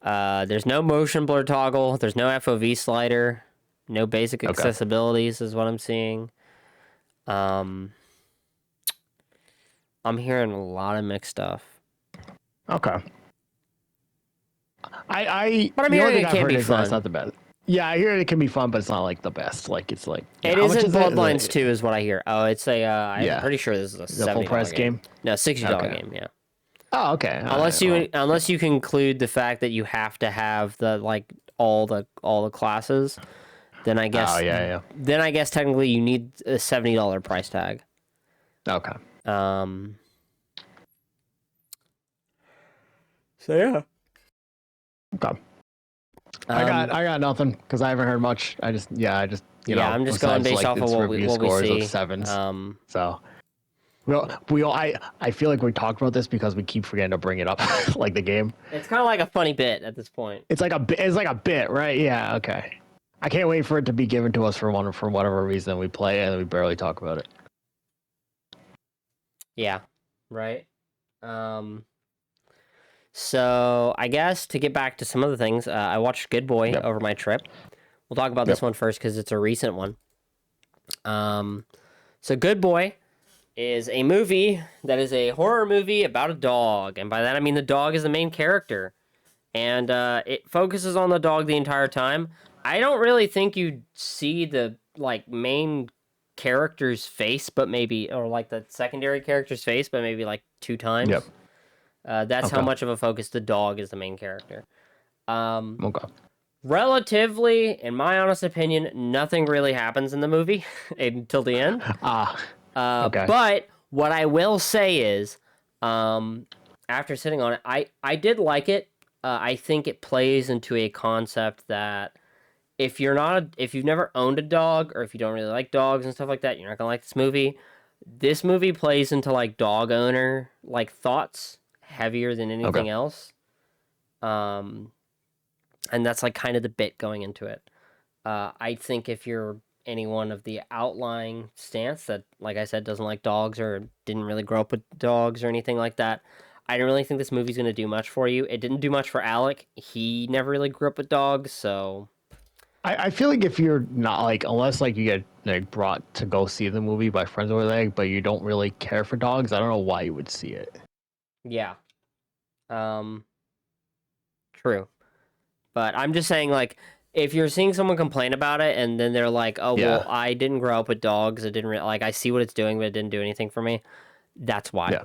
There's no motion blur toggle. There's no FOV slider. No basic Okay. accessibilities is what I'm seeing. I'm hearing a lot of mixed stuff. Okay. I But I'm the only hearing thing it I've can heard be is that it's fun. not the best. Yeah, I hear it can be fun, but it's not like the best. Like it's like It how much isn't is it? Bloodlines 2 is what I hear. Oh, it's a. I'm Yeah, pretty sure this is a the full $70 price game. game. No, $60 Okay. game. Yeah. Oh, okay. All right, well, Unless you conclude the fact that you have to have the like all the classes, then oh yeah, I guess technically you need a $70 price tag. yeah. Okay. Um. So yeah. Okay. Um. I got nothing because I haven't heard much. I just you Yeah, know I'm just going besides based like off of its review what we scores of see. sevens. So I feel like we talked about this because we keep forgetting to bring it up, like the game. It's kind of like a funny bit at this point. It's like a bit, right? Yeah. Okay. I can't wait for it to be given to us for whatever reason we play it and we barely talk about it. Yeah. Right. Um. So I guess to get back to some of the things, I watched Good Boy Yep. over my trip. We'll talk about Yep. this one first because it's a recent one. So Good Boy is a movie that is a horror movie about a dog, and by that I mean the dog is the main character, and it focuses on the dog the entire time. I don't really think you see the like main character's face, but maybe, or like the secondary character's face, but maybe like 2 times. Yep. That's how Okay. much of a focus the dog is the main character. Um, Okay. Relatively, in my honest opinion, nothing really happens in the movie until the end. Ah. Okay. But what I will say is, after sitting on it, I did like it. I think it plays into a concept that if you've never owned a dog or if you don't really like dogs and stuff like that, you're not gonna like this movie. This movie plays into like dog owner like thoughts heavier than Okay. anything else. Um, and that's like kind of the bit going into it. I think if you're anyone of the outlying stance that, like I said, doesn't like dogs or didn't really grow up with dogs or anything like that, I don't really think this movie's gonna do much for you. It didn't do much for Alec. He never really grew up with dogs, so I feel like if you're not like, unless like you get like brought to go see the movie by friends over there, but you don't really care for dogs, I don't know why you would see it. yeah. Um, True. But I'm just saying, like, if you're seeing someone complain about it and then they're like, "Oh, well, Yeah. I didn't grow up with dogs. It didn't like I see what it's doing, but it didn't do anything for me." That's why. Yeah.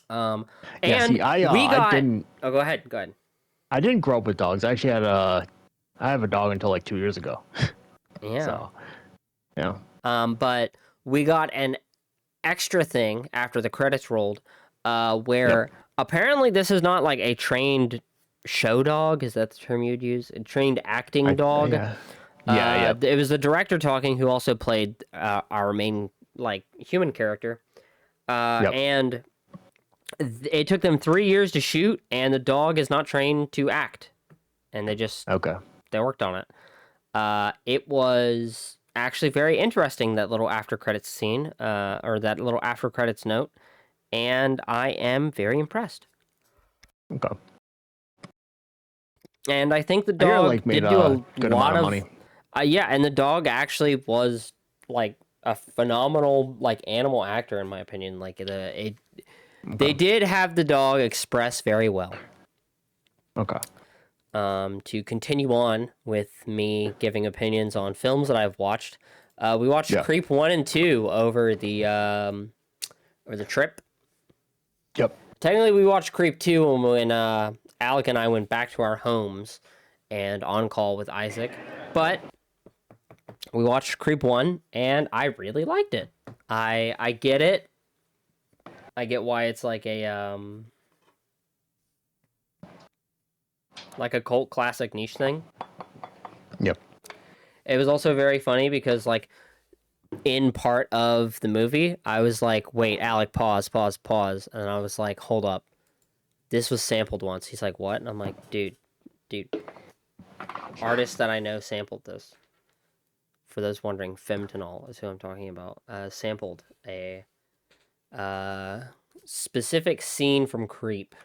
Um, Yeah. See, and we I got. didn't Oh, go ahead. Go ahead. I didn't grow up with dogs. I have a dog until like 2 years ago. Yeah. So yeah. But we got an extra thing after the credits rolled, Yep. where apparently this is not like a trained show dog. Is that the term you'd use? A trained acting dog. Yeah. Yeah. Yep. It was the director talking who also played our main like human character, Yep. and it took them 3 years to shoot, and the dog is not trained to act, and Okay. they worked on it. It was actually very interesting, that little after credits scene, or that little after credits note, and I am very impressed. Okay. And I think the I hear dog like made did do a a good lot amount of of, money. yeah, and the dog actually was like a phenomenal like animal actor in my opinion. Like they Okay. did have the dog express very well. Okay. To continue on with me giving opinions on films that I've watched, we watched Yeah. Creep 1 and 2 over the trip. Yep. Technically, we watched Creep 2 when Alec and I went back to our homes and on call with Isaac. But we watched Creep 1 and I really liked it. I get it. I get why it's like a cult classic niche thing. Yep. It was also very funny because like in part of the movie, I was like, "Wait, Alec, pause, pause, pause," and I was like, "Hold up, this was sampled once." He's like, "What?" And I'm like, dude, artist that I know sampled this." For those wondering, Femtonol is who I'm talking about. Sampled a specific scene from Creep.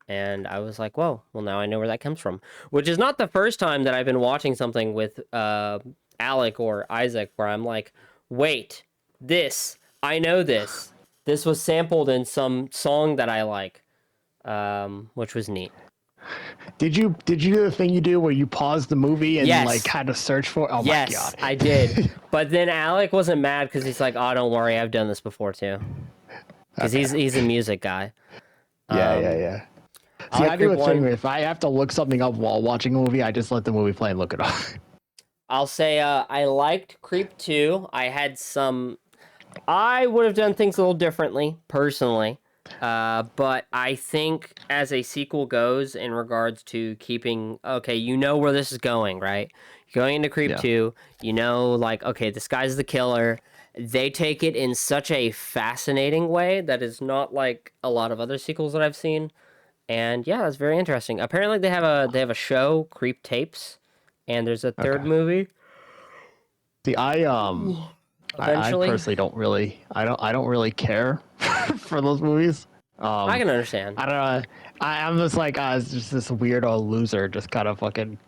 And I was like, whoa, well, now I know where that comes from. Which is not the first time that I've been watching something with Alec or Isaac where I'm like, wait, I know this. This was sampled in some song that I like, which was neat. Did you do the thing you do where you pause the movie and like Yes. had to search for? Oh my Yes, god. I did. But then Alec wasn't mad because he's like, oh, don't worry, I've done this before too. Because Okay. he's a music guy. Yeah. I See, like I do Creep a thing 1. where if I have to look something up while watching a movie, I just let the movie play and look it up. I'll say I liked Creep 2. I would have done things a little differently, personally. But I think as a sequel goes in regards to keeping, okay, you know where this is going, right? You're going into Creep Yeah. 2, you know, like, okay, this guy's the killer. They take it in such a fascinating way that is not like a lot of other sequels that I've seen. And yeah, that's very interesting. Apparently they have a show, Creep Tapes, and there's a Okay. third movie See, I eventually. personally I don't really care for those movies. I can understand. I don't know. I'm just like it's just this weirdo loser, just kind of fucking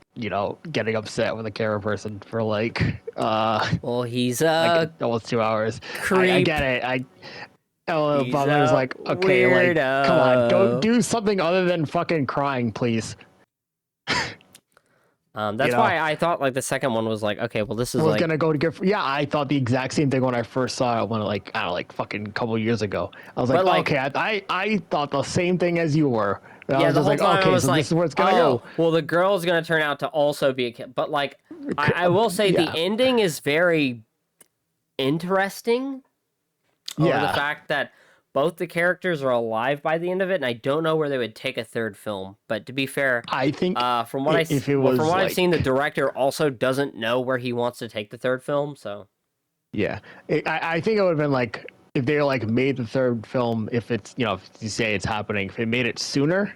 getting upset with a camera person for like Well, he's like a almost 2 hours. I creep. get it. He's But I was a like, okay, like come on, don't weirdo. do something other than fucking crying, please. You That's know, why I thought like the second one was like, okay, well this is was like, gonna go to get. Yeah, I thought the exact same thing when I first saw it. When like I don't know, like fucking couple years ago, I was like, but like, okay, I thought the same thing as you were. And I yeah, was the just whole like, time I okay, was so this like, is where it's gonna go. oh, well the girl's gonna turn out to also be a kid. But like, I will say the Yeah, ending is very interesting over the yeah. fact that both the characters are alive by the end of it, and I don't know where they would take a third film. But to be fair, I think from what if it from was what I've seen, the like, director also doesn't know where he wants to take the third film. So yeah, I think it would have been like if they like made the third film. If it's if you say it's happening, if it made it sooner,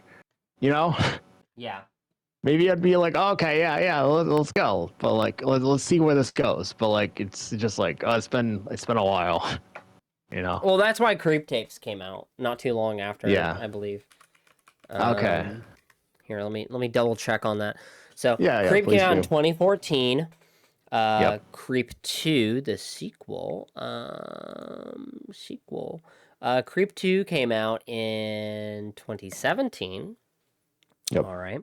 you know, yeah. maybe I'd be like, oh, okay, yeah, let's go. But like, let's see where this goes. But like, it's just like, oh, it's been a while, you know. Well, that's why Creep Tapes came out not too long after it, Yeah. I believe. Okay. Um, Here, let me double check on that. So Yeah, Creep came please out in do. 2014. Yep. Creep 2, the sequel. Creep 2 came out in 2017. Yep. All right.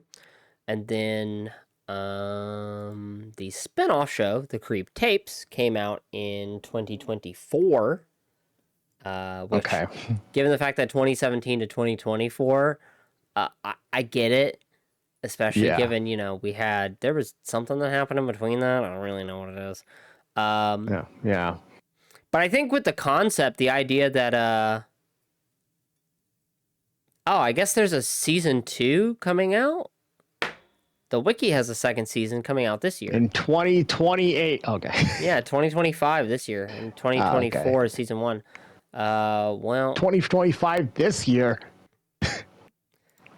And then the spin-off show, The Creep Tapes, came out in 2024. Which, Okay. given the fact that 2017 to 2024, I get it, especially Yeah. given, there was something that happened in between that. I don't really know what it is. Um, Yeah. Yeah. but I think with the concept, the idea that, oh, I guess there's a season 2 coming out. The Wiki has a second season coming out this year. In 2028. Okay. Yeah, 2025 this year, and Okay. 2024 is season 1. Well, 2025 this year.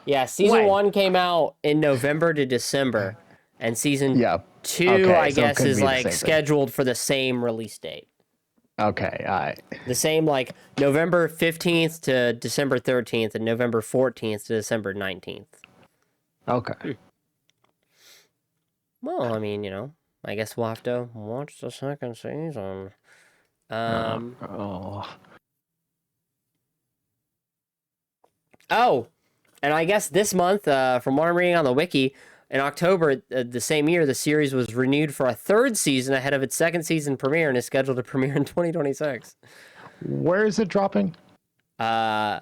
yeah, season When? 1 came out in November to December, and season Yeah. 2, Okay. I So it guess, could is be the like same thing. scheduled for the same release date. Okay. All right. The same, like November 15th to December 13th, and November 14th to December 19th. Okay. Well, I mean, I guess we'll have to watch the second season. Oh. Oh, and I guess this month, from what I'm reading on the wiki, in October the same year, the series was renewed for a third season ahead of its second season premiere and is scheduled to premiere in 2026. Where is it dropping? Uh,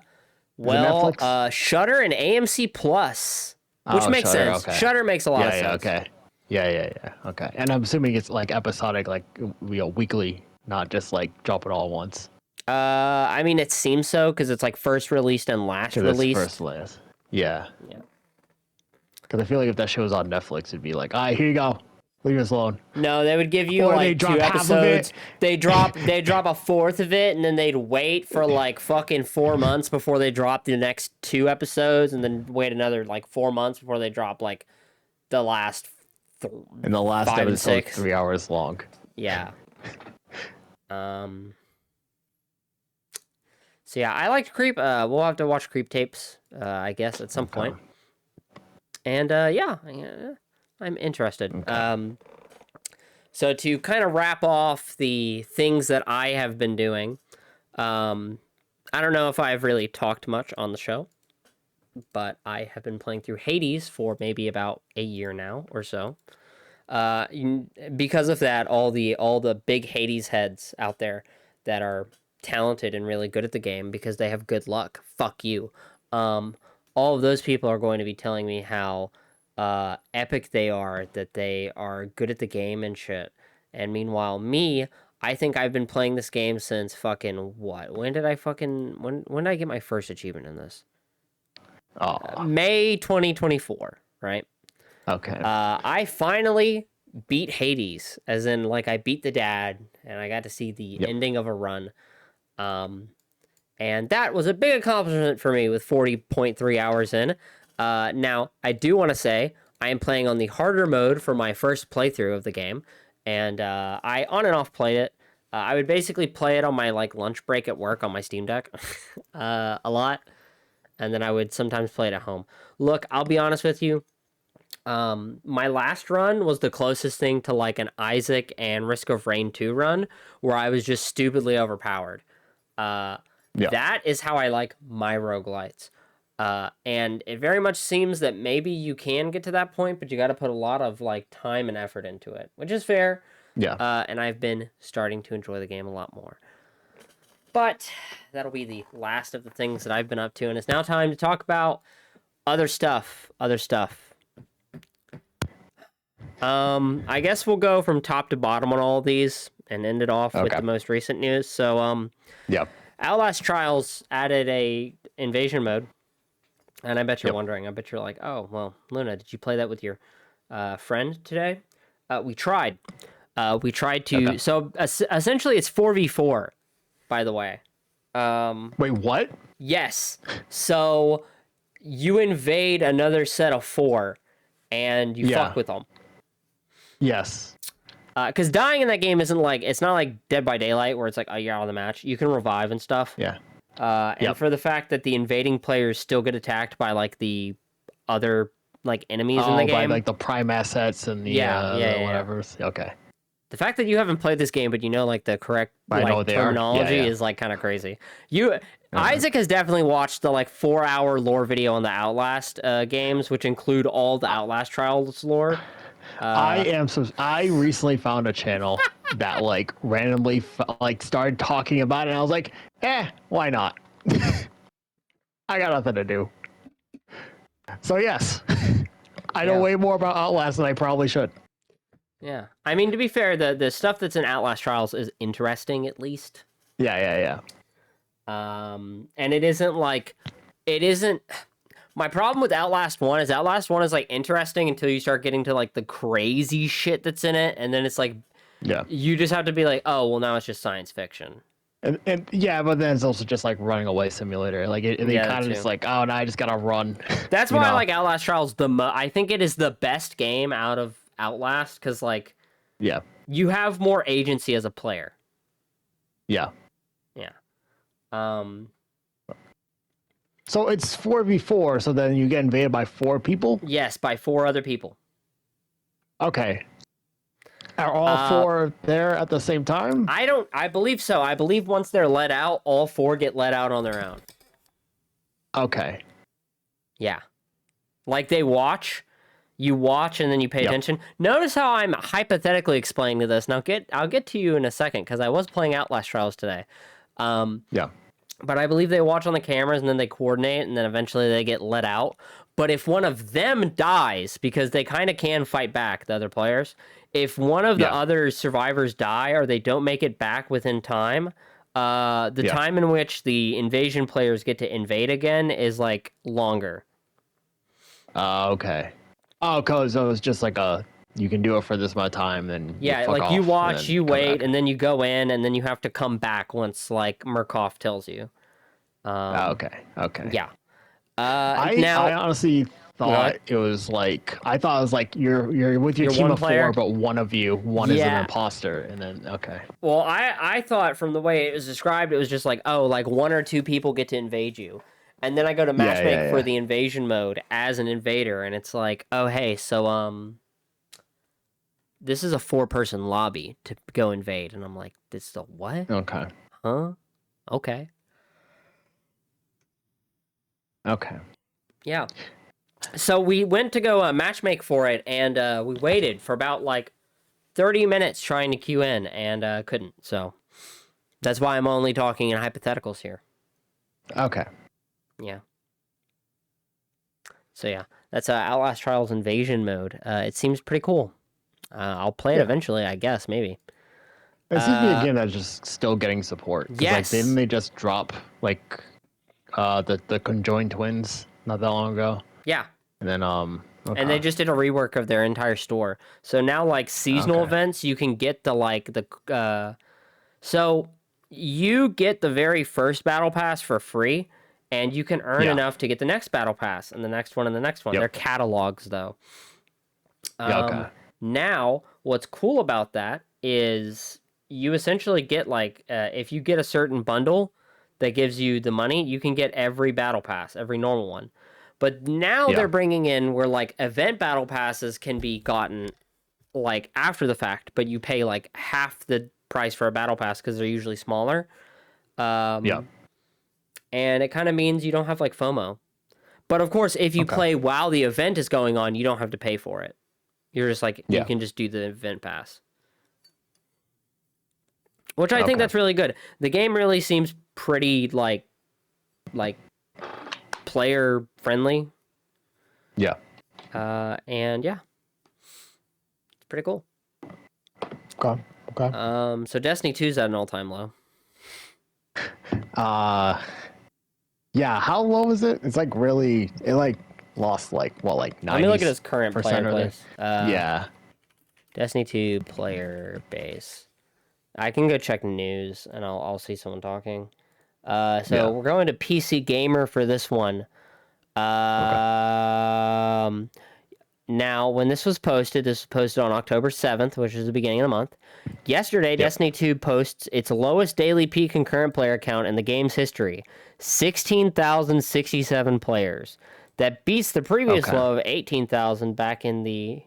Is it Netflix? Shudder and AMC Plus, which Oh, makes Shudder. sense. Okay. Shudder makes a lot of Yeah. sense. Okay. Yeah. Okay. And I'm assuming it's like episodic, like weekly, not just like drop it all at once. I mean, it seems so because it's like first released and last To this released. first list. Yeah. Yeah. Because I feel like if that show was on Netflix, it'd be like, all right, here you go. Leave us alone. No, they would give you Or they like drop two half of episodes. it. They drop a fourth of it, and then they'd wait for like fucking 4 months before they drop the next 2 episodes, and then wait another like 4 months before they drop like the last And the last 5 and episode is 6. 3 hours long. Yeah. So yeah, I liked Creep. We'll have to watch Creep tapes, I guess, at some point. And yeah, I'm interested. Okay. So to kind of wrap off the things that I have been doing, I don't know if I've really talked much on the show, but I have been playing through Hades for maybe about a year now or so. Because of that, all the big Hades heads out there that are talented and really good at the game because they have good luck. Fuck you. All of those people are going to be telling me how epic they are, that they are good at the game and shit. And meanwhile, me, I think I've been playing this game since fucking what? When did I get my first achievement in this? Oh. May 2024, right? Okay. I finally beat Hades, as in like I beat the dad and I got to see the ending of a run. And that was a big accomplishment for me with 40.3 hours in. Now, I do want to say I am playing on the harder mode for my first playthrough of the game, and I on and off played it. I would basically play it on my like lunch break at work on my Steam Deck a lot, and then I would sometimes play it at home. Look, I'll be honest with you. My last run was the closest thing to like an Isaac and Risk of Rain 2 run, where I was just stupidly overpowered. That is how I like my roguelites. And it very much seems that maybe you can get to that point, but you got to put a lot of like time and effort into it, which is fair. Yeah. And I've been starting to enjoy the game a lot more. But that'll be the last of the things that I've been up to, and it's now time to talk about other stuff. Other stuff. I guess we'll go from top to bottom on all of these and end it off with Okay. the most recent news. So, Yeah. Outlast Trials added a invasion mode, and I bet you're Yep. wondering. I bet you're like, oh, well, Luna, did you play that with your friend today? We tried. We tried to. Okay. So essentially, it's 4v4. By the way. Wait, what? Yes. So you invade another set of 4, and you Yeah. fuck with them. Yes. Because dying in that game isn't like, it's not like Dead by Daylight where it's like, oh, you're out of the match. You can revive and stuff. Yeah. And Yep. for the fact that the invading players still get attacked by like the other like enemies in the by game. like the prime assets and the whatever. Okay. The fact that you haven't played this game, but you know like the correct I know like what they are. terminology Yeah. is like kind of crazy. Isaac has definitely watched the like 4-hour lore video on the Outlast games, which include all the Outlast Trials lore. I recently found a channel that like randomly like started talking about it, and I was like, why not? I got nothing to do. So yes, I know Yeah. way more about Outlast than I probably should. Yeah, I mean to be fair, the stuff that's in Outlast Trials is interesting at least. Yeah. And it isn't. My problem with Outlast 1 is like interesting until you start getting to like the crazy shit that's in it, and then it's like Yeah. you just have to be like, oh well, now it's just science fiction. And yeah, but then it's also just like running away simulator. Like they Yeah, kind that of just too. like, oh, now I just gotta run. That's You why I know? like Outlast Trials I think it is the best game out of Outlast because like Yeah. you have more agency as a player. Yeah. Yeah. Um. So it's 4v4. So then you get invaded by 4 people. Yes, by 4 other people. Okay. Are all 4 there at the same time? I believe so. I believe once they're let out, all 4 get let out on their own. Okay. Yeah. Like they watch, you watch and then you pay Yep. attention. Notice how I'm hypothetically explaining this. Now I'll get to you in a second because I was playing Outlast Trials today. Yeah. But I believe they watch on the cameras and then they coordinate and then eventually they get let out. But if one of them dies, because they kind of can fight back, the other players, if one of the other survivors die or they don't make it back within time, the time in which the invasion players get to invade again is like longer. Okay. Oh, because it was just like you can do it for this amount of time, then Yeah, fuck like you off, watch, and then you come wait, back. and then you go in, and then you have to come back once like Murkoff tells you. Okay. Yeah. I Now, honestly thought what? it was like you're with your You're team one of player? 4, but one is an Yeah. imposter, and then okay. Well, I thought from the way it was described, it was just like, oh, like 1 or 2 people get to invade you. And then I go to matchmake for the invasion mode as an invader, and it's like, oh, hey, so, this is a 4-person lobby to go invade. And I'm like, this is a what? Okay. Huh? Okay. Okay. Yeah. So we went to go matchmake for it, and we waited for about like 30 minutes trying to queue in, and couldn't. So that's why I'm only talking in hypotheticals here. Okay. Yeah. So yeah, that's Outlast Trials Invasion mode. It seems pretty cool. I'll play it eventually, I guess, maybe. It seems to be a game that's just still getting support. 'Cause, like, Yes. didn't they just drop like the conjoined twins not that long ago? Yeah. And then And they just did a rework of their entire store. So now, like seasonal Okay. events, you can get so you get the very first battle pass for free, and you can earn enough to get the next battle pass and the next one and the next one. Yep. They're catalogs though. Okay. Now, what's cool about that is you essentially get like if you get a certain bundle that gives you the money, you can get every battle pass, every normal one. But now they're bringing in where like event battle passes can be gotten like after the fact, but you pay like half the price for a battle pass because they're usually smaller. And it kind of means you don't have like FOMO. But of course, if you Okay. play while the event is going on, you don't have to pay for it. You're just like, you Yeah. can just do the event pass. Which I think Okay. that's really good. The game really seems pretty like player friendly. Yeah. And yeah, it's pretty cool. Okay. Okay. So Destiny 2 is at an all-time low. Yeah. How low is it? It's like really. It like lost like what, like 90%. Let me look at his current player Or base. yeah. Destiny 2 player base. I can go check news and I'll see someone talking. So Yeah. we're going to PC Gamer for this one. Okay. Now, when this was posted on October 7th, which is the beginning of the month. Yesterday, Yep. Destiny 2 posts its lowest daily peak concurrent player count in the game's history, 16,067 players. That beats the previous Okay. low of 18,000 back in the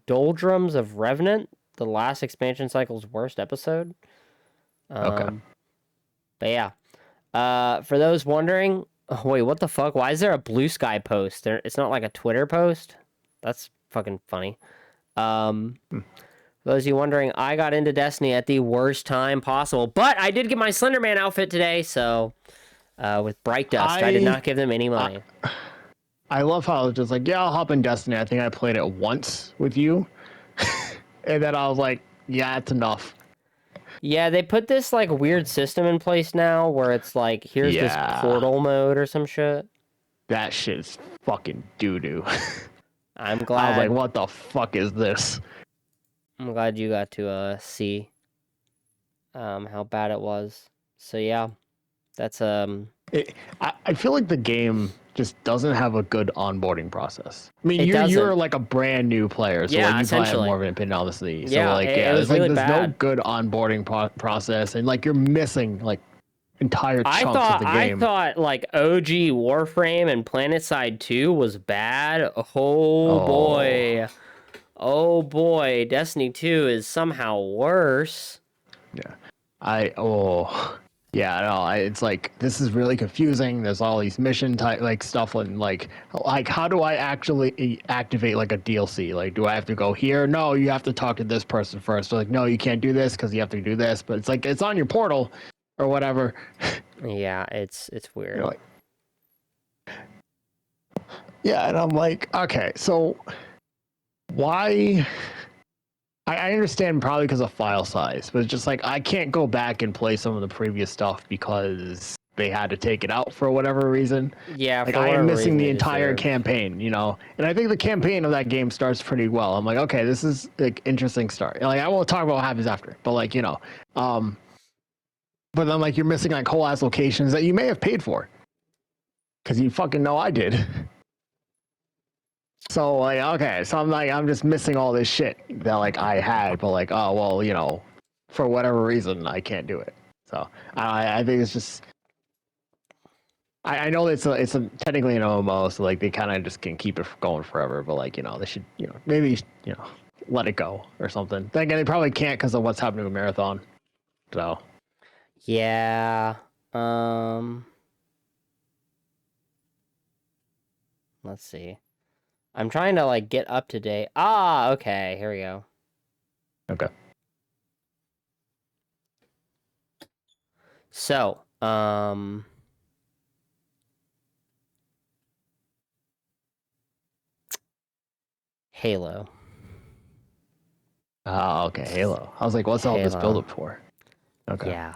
doldrums of Revenant, the last expansion cycle's worst episode. Okay. But yeah. For those wondering, oh, wait, what the fuck? Why is there a Blue Sky post? It's not like a Twitter post? That's fucking funny. For those of you wondering, I got into Destiny at the worst time possible, but I did get my Slenderman outfit today, so with Bright Dust, I did not give them any money. I love how it's just like, yeah, I'll hop in Destiny. I think I played it once with you, and then I was like, yeah, it's enough. Yeah, they put this like weird system in place now where it's like, here's this portal mode or some shit. That shit is fucking doo doo. I'm I was glad. like, what the fuck is this? I'm glad you got to see how bad it was. So yeah, that's I feel like the game just doesn't have a good onboarding process. I mean, It you're doesn't. like a brand new player, so Yeah, like you probably have essentially. more of an opinion, obviously. So Yeah, like, it was there's really there's no bad. good onboarding process, and like you're missing like entire chunks of the game. I thought like OG Warframe and PlanetSide 2 was bad. Oh. Oh boy, Destiny 2 is somehow worse. Yeah. Yeah, no, it's like this is really confusing. There's all these mission type like stuff and like how do I actually activate like a DLC? Like, do I have to go here? No, you have to talk to this person first. So like, no, you can't do this because you have to do this. But it's like it's on your portal or whatever. Yeah, it's weird. You're like, yeah, and I'm like, okay, so why? I understand probably because of file size, but it's just like I can't go back and play some of the previous stuff because they had to take it out for whatever reason. Yeah, Like for I am whatever missing reason the they entire deserved. campaign, and I think the campaign of that game starts pretty well. I'm like, okay, this is like interesting start. Like I won't talk about what happens after, but like but then like you're missing like whole ass locations that you may have paid for, because you fucking know I did. So like, okay, so I'm just missing all this shit that like I had, but like, oh well, for whatever reason I can't do it. So I think it's just I know it's technically an MMO, so like they kind of just can keep it going forever, but like they should maybe let it go or something. Then again, they probably can't because of what's happening with Marathon. So Yeah. Let's see. I'm trying to like get up to date. Ah, okay, here we go. okay, So, Halo. okay, Halo. I was like, what's all this build up for? Okay, Yeah.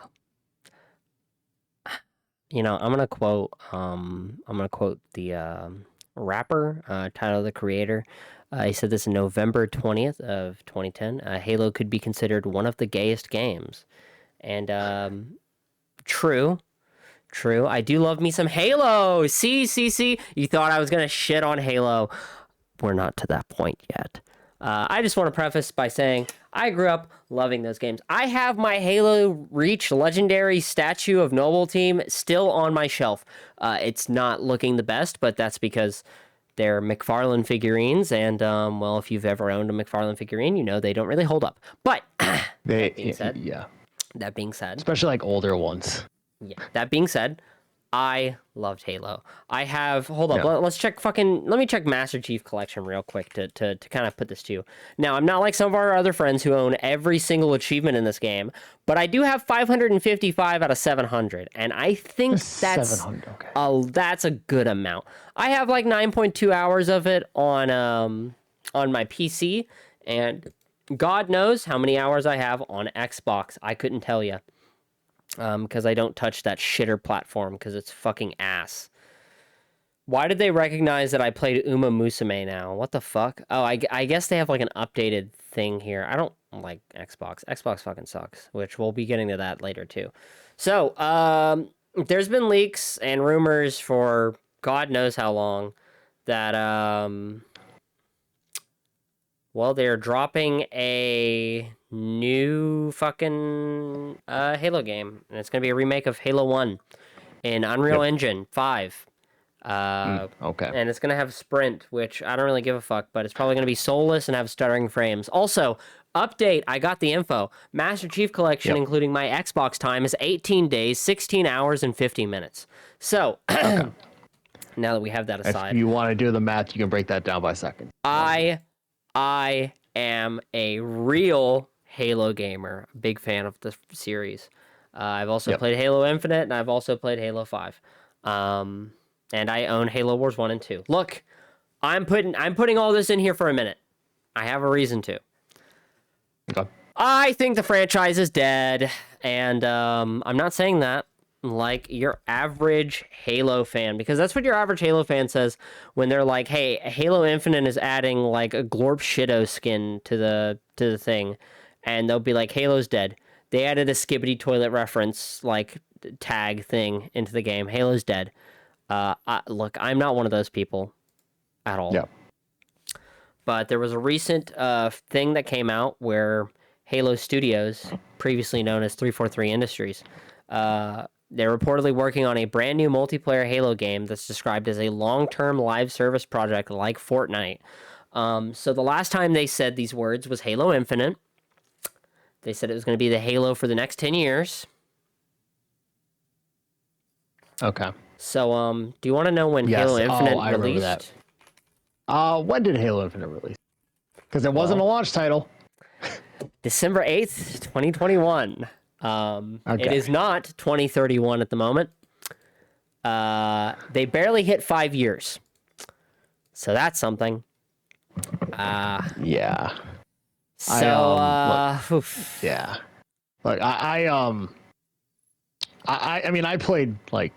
I'm gonna quote the rapper, title of the creator. He said this in November 20th of 2010. Halo could be considered one of the gayest games. And true. I do love me some Halo. See. You thought I was gonna shit on Halo. We're not to that point yet. I just want to preface by saying I grew up loving those games. I have my Halo Reach Legendary statue of Noble Team still on my shelf. It's not looking the best, but that's because they're McFarlane figurines, and well, if you've ever owned a McFarlane figurine, you know they don't really hold up. But that being said, yeah, that being said, especially like older ones. yeah. That being said, I loved Halo. I have hold up, Yeah. let me check Master Chief Collection real quick to kind of put this to you. Now, I'm not like some of our other friends who own every single achievement in this game, but I do have 555 out of 700, and I think Seven hundred. Okay. that's a good amount. I have like 9.2 hours of it on my PC, and God knows how many hours I have on Xbox. I couldn't tell you. Because I don't touch that shitter platform because it's fucking ass. Why did they recognize that I played Uma Musume now? What the fuck? Oh, I guess they have like an updated thing here. I don't like Xbox. Xbox fucking sucks, which we'll be getting to that later too. So, there's been leaks and rumors for God knows how long that, well, they're dropping a new fucking Halo game, and it's gonna be a remake of Halo 1 in Unreal Yep. Engine 5. Okay. And it's gonna have Sprint, which I don't really give a fuck, but it's probably gonna be soulless and have stuttering frames. Also, update, I got the info. Master Chief Collection, Yep. including my Xbox time, is 18 days, 16 hours, and 50 minutes. So, Okay. now that we have that If aside, you want to do the math, you can break that down by seconds. I am a real Halo gamer, big fan of the series. I've also played Halo Infinite, and I've also played Halo 5. And I own Halo Wars 1 and 2. Look, I'm putting all this in here for a minute. I have a reason to. Okay. I think the franchise is dead, and I'm not saying that like your average Halo fan, because that's what your average Halo fan says when they're like, "Hey, Halo Infinite is adding like a Glorp Shido skin to the thing," and they'll be like, "Halo's dead." They added a Skibbity toilet reference like tag thing into the game. Halo's dead. Look, I'm not one of those people at all. Yeah. But there was a recent thing that came out where Halo Studios, previously known as 343 Industries, they're reportedly working on a brand new multiplayer Halo game that's described as a long-term live service project like Fortnite. So the last time they said these words was Halo Infinite. They said it was going to be the Halo for the next 10 years. Okay. So, do you want to know when Yes. Halo Infinite I remember released? that. When did Halo Infinite release? Because it wasn't a launch title. December 8th, 2021. It is not 2031 at the moment. They barely hit 5 years. So that's something. Yeah. So, Yeah. Like I mean, I played like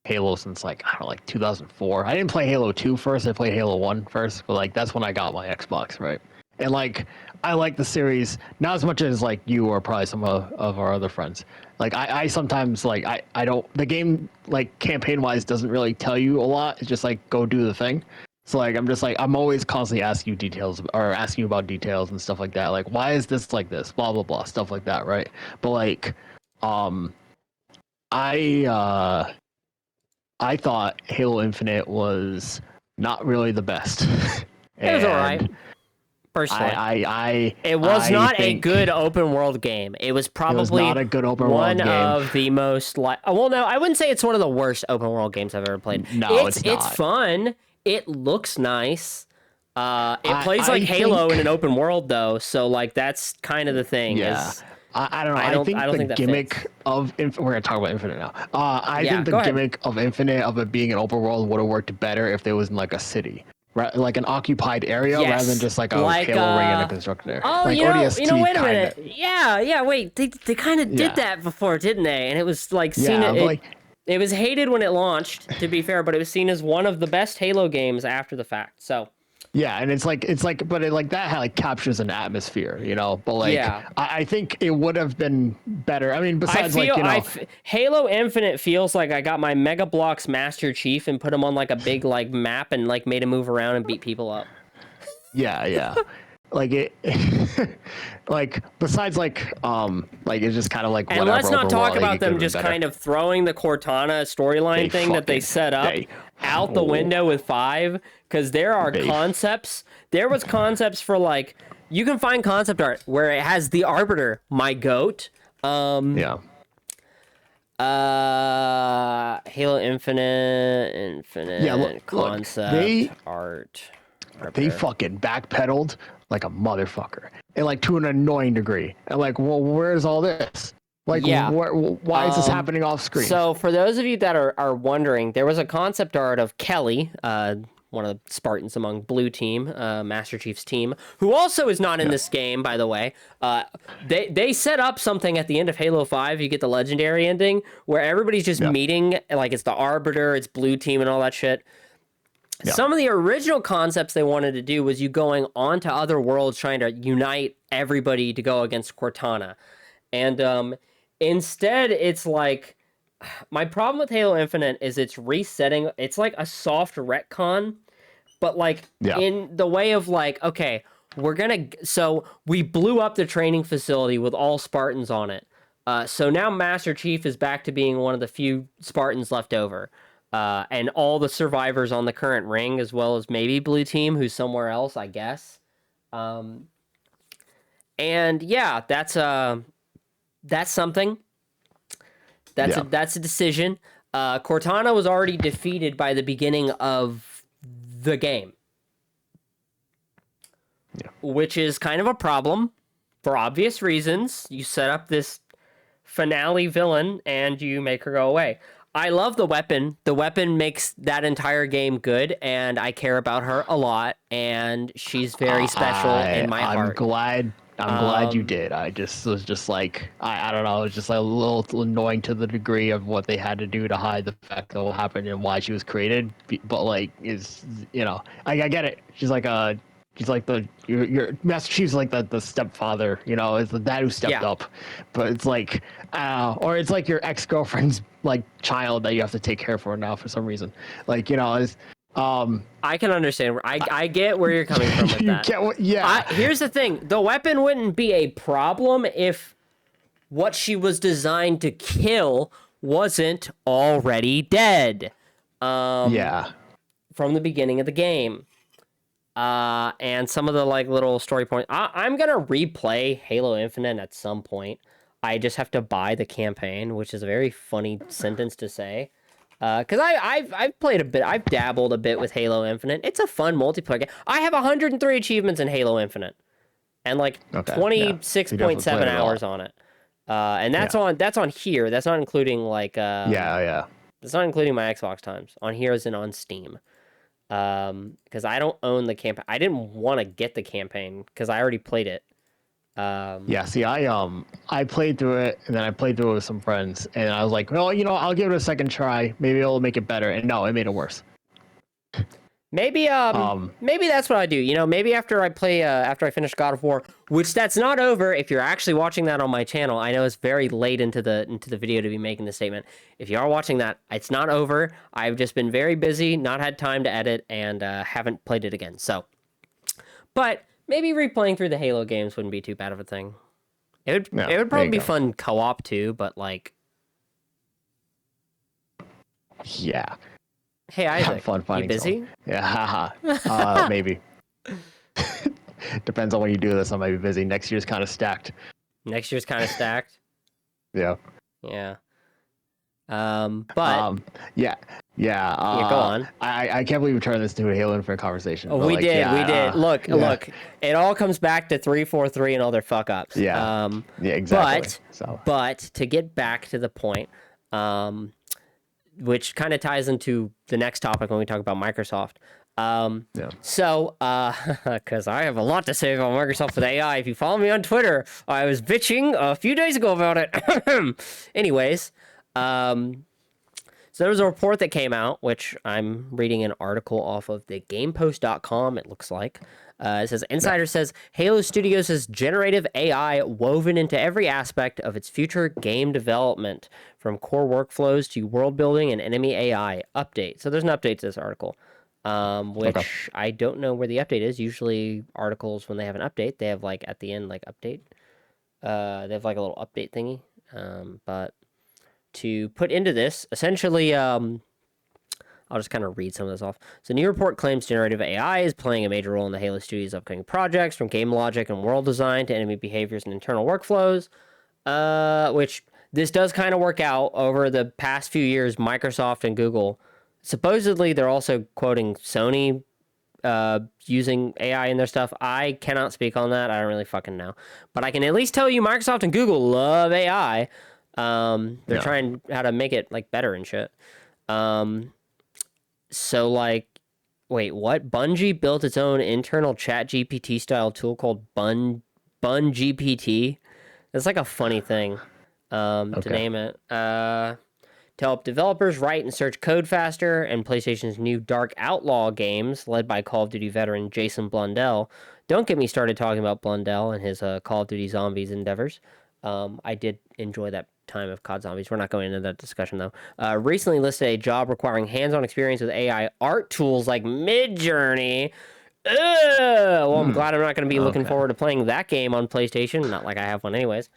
Halo since like I don't know, like 2004. I didn't play Halo 2 first. I played Halo 1 first, but like that's when I got my Xbox, right? And like I like the series not as much as like you or probably some of our other friends. Like I sometimes like I don't the game like campaign wise doesn't really tell you a lot. It's just like go do the thing. So like I'm just like I'm always constantly asking you details or asking you about details and stuff like that. Like why is this like this? Blah blah blah stuff like that, right? But like I thought Halo Infinite was not really the best. it was alright. Personally, it was not a good open world game. It was probably not a good open world one game. of the most well, no, I wouldn't say it's one of the worst open world games I've ever played. No, it's not. It's fun. It looks nice. It plays like Halo in an open world though, so like that's kind of the thing. Yeah. I don't know. I don't think the that gimmick fits. of we're gonna talk about Infinite now. I think the go ahead. gimmick of Infinite of it being an open world would have worked better if there was in like a city, right? Like an occupied area rather than just like a Halo ring in a constructed area. Oh, like you know, ODST wait a kinda. minute. Yeah. Wait, they kind of did that before, didn't they? And it was like seen it was hated when it launched, to be fair, but it was seen as one of the best Halo games after the fact. So. Yeah, and it's like, but it like that like captures an atmosphere, you know. But like, I think it would have been better. I mean, besides Halo Infinite feels like I got my Mega Bloks Master Chief and put him on like a big like map and like made him move around and beat people up. Yeah. Like it, like besides like it's just kind of like. And let's not talk about them just kind of throwing the Cortana storyline thing that they set up out the window with 5, because there are concepts. There was concepts for like you can find concept art where it has the Arbiter, my goat. Halo Yeah, Infinite look, concept art. they Arbiter. fucking backpedaled like a motherfucker, and like to an annoying degree. And like, well, where's all this? Like, Yeah. why is this happening off screen? So for those of you that are wondering, there was a concept art of Kelly, one of the Spartans among Blue Team, Master Chief's team, who also is not in Yeah. this game, by the way. They set up something at the end of Halo 5, you get the legendary ending, where everybody's just Yeah. meeting, like it's the Arbiter, it's Blue Team and all that shit. Yeah. Some of the original concepts they wanted to do was you going onto other worlds trying to unite everybody to go against Cortana. And instead, it's like my problem with Halo Infinite is it's resetting. It's like a soft retcon, but like Yeah. in the way of like, okay, so we blew up the training facility with all Spartans on it. So now Master Chief is back to being one of the few Spartans left over. And all the survivors on the current ring, as well as maybe Blue Team, who's somewhere else, I guess. And yeah, that's something. Yeah. That's a decision. Cortana was already defeated by the beginning of the game, which is kind of a problem for obvious reasons. You set up this finale villain and you make her go away. I love the weapon. The weapon makes that entire game good, and I care about her a lot, and she's very special in my heart. I'm glad you did. I just was just like I don't know, it was just like a little annoying to the degree of what they had to do to hide the fact that what happened and why she was created. But like is I get it. She's like your Master Chief's like the stepfather, is the dad who stepped up. But it's like or it's like your ex-girlfriend's like child that you have to take care for now for some reason. Like, it's I can understand. I get where you're coming from with that. Here's the thing. The weapon wouldn't be a problem if what she was designed to kill wasn't already dead. From the beginning of the game. And some of the like little story points. I'm gonna replay Halo Infinite at some point. I just have to buy the campaign, which is a very funny sentence to say. Because I've played a bit, I've dabbled a bit with Halo Infinite. It's a fun multiplayer game. I have 103 achievements in Halo Infinite, and like 26.7 hours on it. And that's on here. That's not including like That's not including my Xbox times. On here as in on Steam. Because I don't own the campaign. I didn't want to get the campaign because I already played it. See, I played through it, and then I played through it with some friends, and I was like, well, I'll give it a second try. Maybe it'll make it better. And no, it made it worse. Maybe that's what I do. Maybe after I finish God of War, which that's not over. If you're actually watching that on my channel, I know it's very late into the video to be making the statement. If you are watching that, it's not over. I've just been very busy, not had time to edit, and haven't played it again. So, but maybe replaying through the Halo games wouldn't be too bad of a thing. It would probably be fun co-op too, but like, yeah. Hey Isaac, fun finding you busy? Someone. Yeah, maybe. Depends on when you do this. I might be busy. Next year's kind of stacked. Next year's kind of stacked. Yeah. Yeah. Yeah. Go on. I can't believe we turned this into a Halo Infinite conversation. Oh, we did. Look. It all comes back to 343 and all their fuck ups. Yeah. Exactly. But to get back to the point, which kind of ties into the next topic when we talk about Microsoft. So, because I have a lot to say about Microsoft with AI. If you follow me on Twitter, I was bitching a few days ago about it. Anyways, so there was a report that came out, which I'm reading an article off of the GamePost.com, it looks like. It says, Insider says, Halo Studios has generative AI woven into every aspect of its future game development, from core workflows to world building and enemy AI. Update. So there's an update to this article, which I don't know where the update is. Usually articles, when they have an update, they have like at the end, like update. They have like a little update thingy. But to put into this, essentially, I'll just kind of read some of this off. So, new report claims generative AI is playing a major role in the Halo Studios' upcoming projects, from game logic and world design to enemy behaviors and internal workflows. Which this does kind of work out over the past few years. Microsoft and Google, supposedly, they're also quoting Sony using AI in their stuff. I cannot speak on that. I don't really fucking know. But I can at least tell you Microsoft and Google love AI. They're Yeah. trying how to make it like better and shit. So like, wait, what? Bungie built its own internal Chat GPT style tool called Bun GPT. It's like a funny thing to Okay. name it. To help developers write and search code faster, and PlayStation's new Dark Outlaw games, led by Call of Duty veteran Jason Blundell. Don't get me started talking about Blundell and his Call of Duty Zombies endeavors. I did enjoy that time of COD Zombies. We're not going into that discussion, though. Recently listed a job requiring hands-on experience with AI art tools like Midjourney. Well, I'm glad I'm not going to be looking Okay. forward to playing that game on PlayStation. Not like I have one anyways.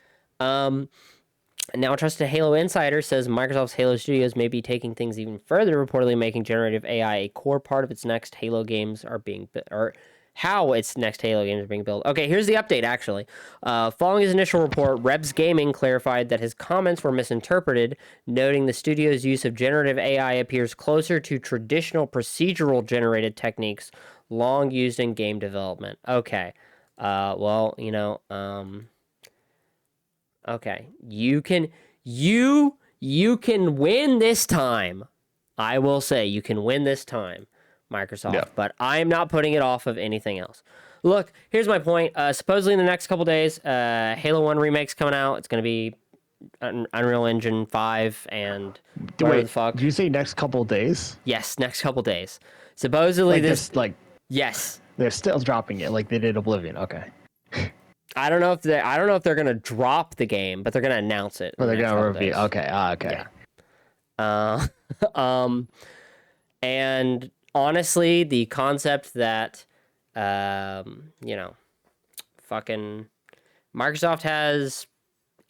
Now, trusted Halo Insider says Microsoft's Halo Studios may be taking things even further, reportedly making generative AI a core part of its next Halo games are being or how its next Halo games are being built. Okay, here's the update, actually. Following his initial report, Rebs Gaming clarified that his comments were misinterpreted, noting the studio's use of generative AI appears closer to traditional procedural generated techniques long used in game development. Okay. Well, okay. You can win this time. I will say you can win this time, Microsoft, Yeah. but I'm not putting it off of anything else. Look, here's my point. Supposedly in the next couple days, Halo 1 remake's coming out. It's going to be Unreal Engine 5 and whatever the Wait, fuck. did you say next couple days? Yes, next couple days. Supposedly Like this this, like yes. they're still dropping it, like they did Oblivion. Okay. I don't know if they're going to drop the game, but they're going to announce it. Well, In they're the next gonna couple reveal. days. Okay. Okay. Yeah. And honestly, the concept that, fucking Microsoft has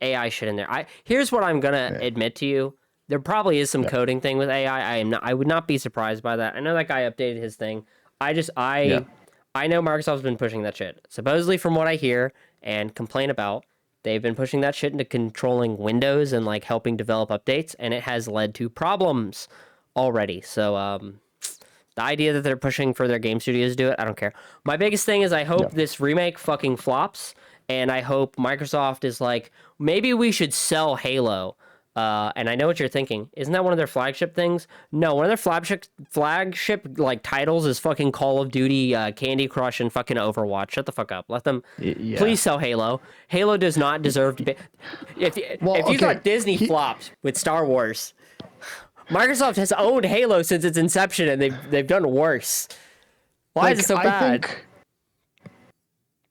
AI shit in there. Here's what I'm gonna Yeah. admit to you. There probably is some Yeah. coding thing with AI. I would not be surprised by that. I know that guy updated his thing. Yeah. I know Microsoft's been pushing that shit. Supposedly, from what I hear and complain about, they've been pushing that shit into controlling Windows and like helping develop updates, and it has led to problems already. So, the idea that they're pushing for their game studios to do it, I don't care. My biggest thing is I hope Yeah. this remake fucking flops, and I hope Microsoft is like, maybe we should sell Halo. And I know what you're thinking. Isn't that one of their flagship things? No, one of their flagship like titles is fucking Call of Duty, Candy Crush, and fucking Overwatch. Shut the fuck up. Let them Yeah. please sell Halo. Halo does not deserve to be. If Well, if you okay. thought Disney flopped with Star Wars, Microsoft has owned Halo since its inception, and they've done worse. Why is it so bad?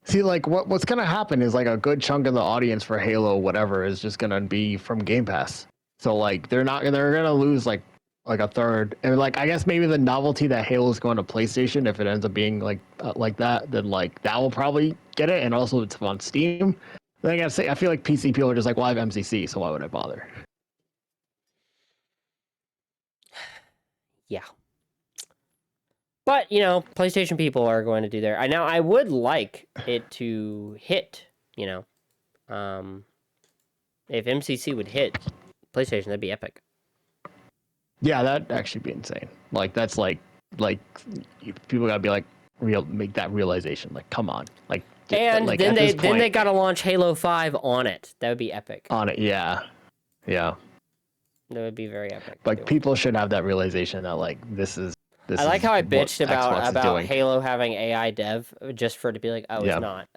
See, like what's gonna happen is like a good chunk of the audience for Halo, whatever, is just gonna be from Game Pass. So like they're gonna lose like a third, and like I guess maybe the novelty that Halo's going to PlayStation, if it ends up being like that, then like that will probably get it, and also it's on Steam. Then I gotta say, I feel like PC people are just like, well, I have MCC, so why would I bother? Yeah. But, PlayStation people are going to do their... Now, I would like it to hit, if MCC would hit PlayStation, that'd be epic. Yeah, that'd actually be insane. Like that's like people gotta be like make that realization. Like, come on, like. And like, then at they gotta launch Halo 5 on it. That would be epic. on it, yeah. That would be very epic. Like people should have that realization that like this is. I like how I bitched Xbox is about doing. Halo having AI dev just for it to be like, oh, Yeah. it's not.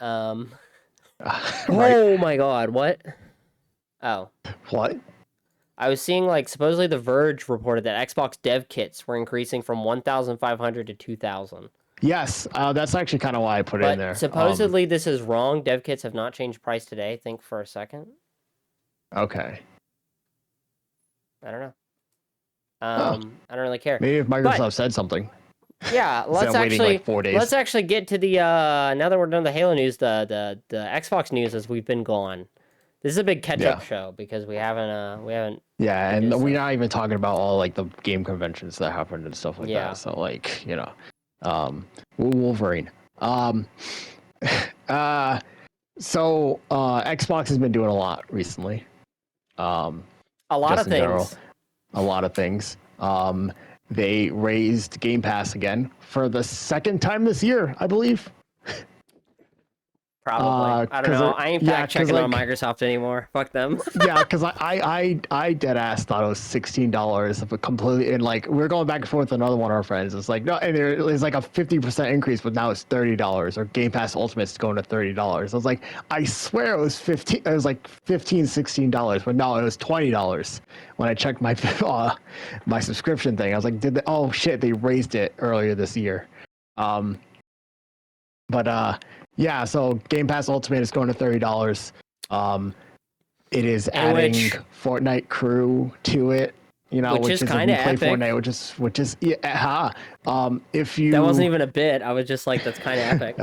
Right. Oh my god, what? Oh. What? I was seeing like supposedly The Verge reported that Xbox dev kits were increasing from 1,500 to 2,000. Yes, that's actually kind of why I put it in there. But supposedly this is wrong. Dev kits have not changed price today. Think for a second. Okay. I don't know. I don't really care. Maybe if Microsoft said something. Yeah, let's waiting, actually like, 4 days. let's actually get to the now that we're done the Halo news, the Xbox news as we've been gone. This is a big catch-up show because we haven't. Yeah, and this we're stuff. not even talking about all like the game conventions that happened and stuff like Yeah. that. So like Wolverine. So Xbox has been doing a lot recently. A lot just of in general, things. a lot of things. They raised Game Pass again for the second time this year, I believe. Probably. I don't Cause know. I ain't yeah, fact cause checking on like Microsoft anymore. Fuck them. yeah, because I dead ass thought it was $16 of a completely, and like we're going back and forth with another one of our friends. It's like no, and it's like a 50% increase, but now it's $30. Or Game Pass Ultimate's going to $30. I was like, I swear it was 15. It was like $16, but no, it was $20 when I checked my my subscription thing. I was like, did they? Oh shit, they raised it earlier this year. Um, but yeah, so Game Pass Ultimate is going to $30. It is In adding which Fortnite crew to it, which which is is if kind you of play epic. Fortnite, which is yeah, if That wasn't you even a bit. I was just like, that's kind of epic.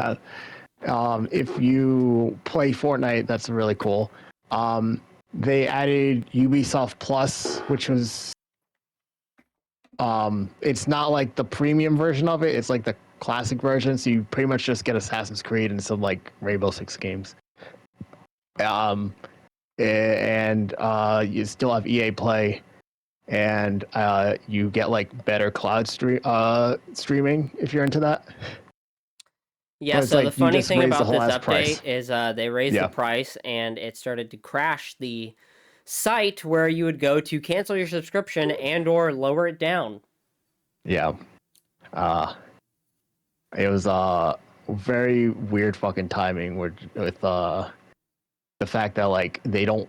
uh, if you play Fortnite, that's really cool. They added Ubisoft Plus, which was it's not like the premium version of it. It's like the classic version, so you pretty much just get Assassin's Creed and some like Rainbow Six games. Um, and you still have EA Play, and you get like better streaming if you're into that. Yeah, But it's so the like you funny just thing raise the about whole this ass update price. is they raised the Yeah, price and it started to crash the site where you would go to cancel your subscription and or lower it down. yeah. Uh, it was very weird fucking timing with the fact that like they haven't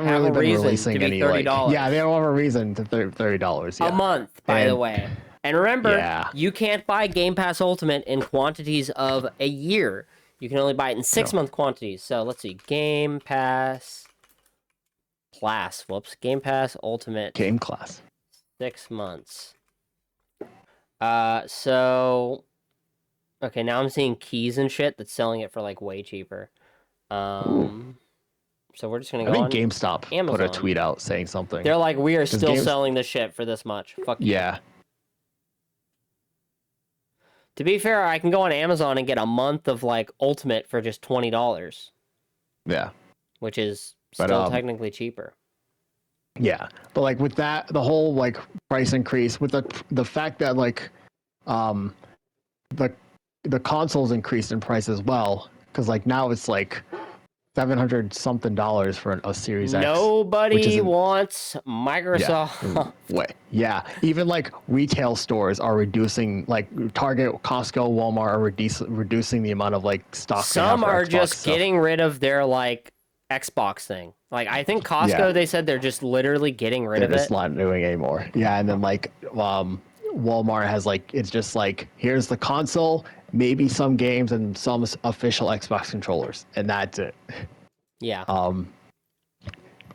Have really a been reason to releasing be any like yeah they $30 don't have a reason to $30 a yeah month, by the and way. And remember, yeah you can't buy Game Pass Ultimate in quantities of a year. You can only buy it in no 6-month quantities. So let's see, Game Pass Ultimate game class 6 months. So okay, now I'm seeing keys and shit that's selling it for like way cheaper. Ooh. Um, so we're just gonna I go think on GameStop put a Amazon. tweet out saying something They're like, we are because still games selling this shit for this much. Fuck you. yeah To be fair, I can go on Amazon and get a month of like Ultimate for just $20, yeah which is but still technically cheaper. yeah but like with that the whole like price increase with the fact that like um the the consoles increased in price as well because like now it's like 700 something dollars for a Series X, which Nobody isn't wants yeah Microsoft. way yeah even like retail stores are reducing like Target, Costco, Walmart are reducing the amount of like stock they have Some for are Xbox just stuff. getting rid of their like Xbox thing. Like I think Yeah, Costco, they said they're just literally getting rid they're of just it. not doing anymore. Yeah, and then like Walmart has like it's just like here's the console, maybe some games and some official Xbox controllers, and that's it. Yeah.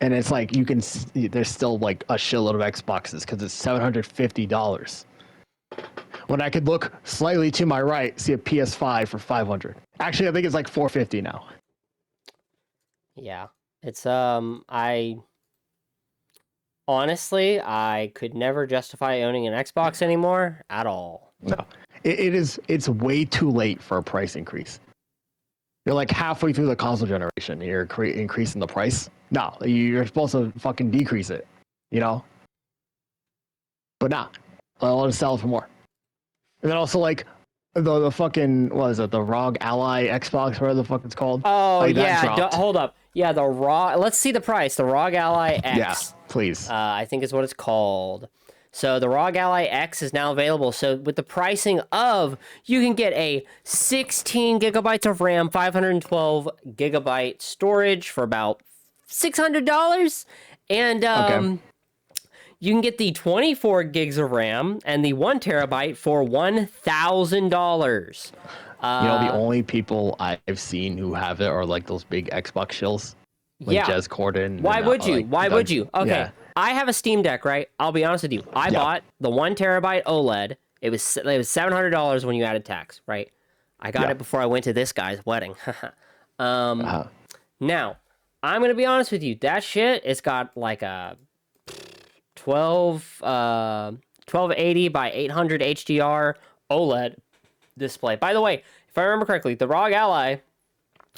And it's like you can there's still like a shitload of Xboxes because it's $750. When I could look slightly to my right, see a PS5 for 500. Actually, I think it's like 450 now. Yeah. It's I honestly I could never justify owning an Xbox anymore at all. No, it's way too late for a price increase. You're like halfway through the console generation. You're increasing the price. No, you're supposed to fucking decrease it. You know, but nah, I want to sell it for more. And then also like the fucking what is it? The ROG Ally Xbox, whatever the fuck it's called. Oh Like that yeah, dropped. hold up. Yeah, the ROG. Let's see the price. The ROG Ally Yeah, X. please. I think is what it's called. So the ROG Ally X is now available. So with the pricing of, you can get a 16 gigabytes of RAM, 512 gigabyte storage for about $600, and Okay. you can get the 24 gigs of RAM and the 1 terabyte for $1,000. You know, the only people I've seen who have it are like those big Xbox shills, like Yeah. Jez Corden Why and would you? like Why would Doug's. you? Okay. Yeah, I have a Steam Deck, right? I'll be honest with you. I yeah, bought the 1 terabyte OLED. It was $700 when you added tax, right? I got yeah. it before I went to this guy's wedding. Uh-huh. Now, I'm gonna be honest with you. That shit, it's got like a 1280 by 800 HDR OLED display. By the way, if I remember correctly, the ROG Ally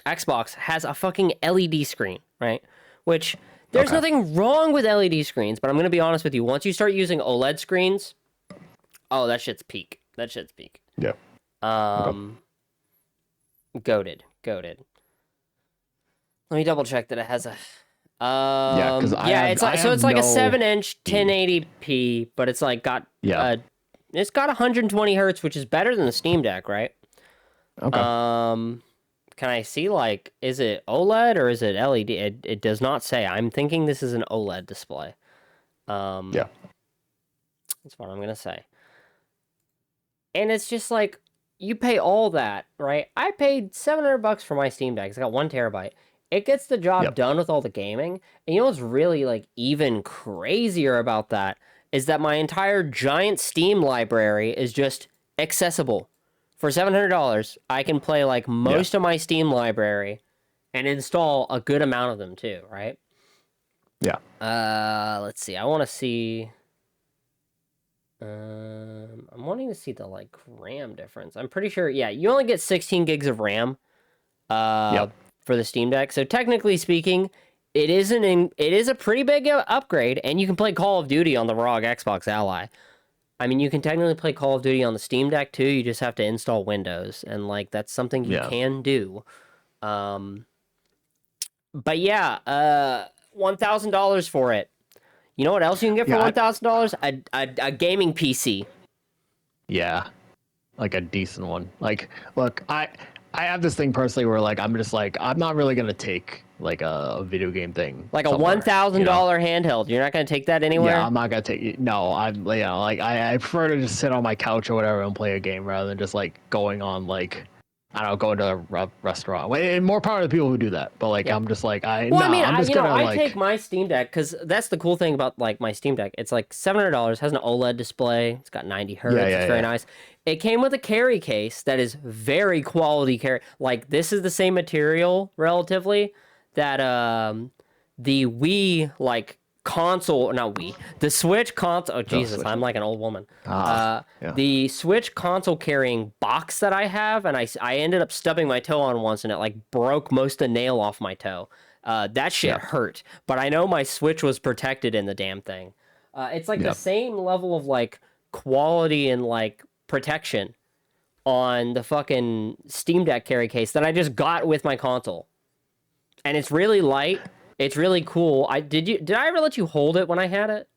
Xbox has a fucking LED screen, right? which there's Okay. nothing wrong with LED screens, but I'm going to be honest with you. Once you start using OLED screens, oh, that shit's peak. That shit's peak. Yeah. Okay. Goated. Goated. Let me double check that it has a. Yeah, because Yeah, it's I like so have it's like a no. 7-inch 1080p, but it's like got Yeah. it's got 120 hertz, which is better than the Steam Deck, right? Okay. Can I see like is it OLED or is it LED? It does not say. I'm thinking this is an OLED display. Yeah. That's what I'm gonna say. And it's just like you pay all that, right? I paid $700 for my Steam Deck. It's got 1 TB. It gets the job Yep. done with all the gaming. And you know what's really like even crazier about that is that my entire giant Steam library is just accessible. For $700, I can play like Yeah. most of my Steam library and install a good amount of them too, right? Yeah. Let's see. I want to see. I'm wanting to see the like RAM difference. I'm pretty sure, yeah, you only get 16 gigs of RAM uh Yep. for the Steam Deck. So technically speaking, it is a pretty big upgrade, and you can play Call of Duty on the ROG Xbox Ally. I mean, you can technically play Call of Duty on the Steam Deck too. You just have to install Windows, and like that's something you Yeah. can do. Um, but yeah, $1,000 for it. You know what else you can get for Yeah. $1,000? A gaming PC. Yeah. Like a decent one. Like, look, I have this thing personally where like I'm just like I'm not really gonna take like a video game thing Like a somewhere. $1,000 handheld. You're not going to take that anywhere? Yeah, I'm not gonna take it. No, I'm like I prefer to just sit on my couch or whatever and play a game rather than just like going on like I don't know, going to a restaurant. And more power to the people who do that. But like Yeah. I'm just like Well, I mean, I'm just gonna I like take my Steam Deck because that's the cool thing about like my Steam Deck. It's like $700, has an OLED display. It's got 90 yeah hertz. It's yeah very yeah nice. It came with a carry case that is very quality carry. Like this is the same material relatively that the Wii like console, not Wii, the Switch console. Oh no Jesus, switch I'm like an old woman. yeah The Switch console carrying box that I have, and I ended up stubbing my toe on once, and it like broke most of the nail off my toe. That shit yeah hurt, but I know my Switch was protected in the damn thing. It's like the yeah same level of like quality and like protection on the fucking Steam Deck carry case that I just got with my console, and it's really light. It's really cool. Did I ever let you hold it when I had it?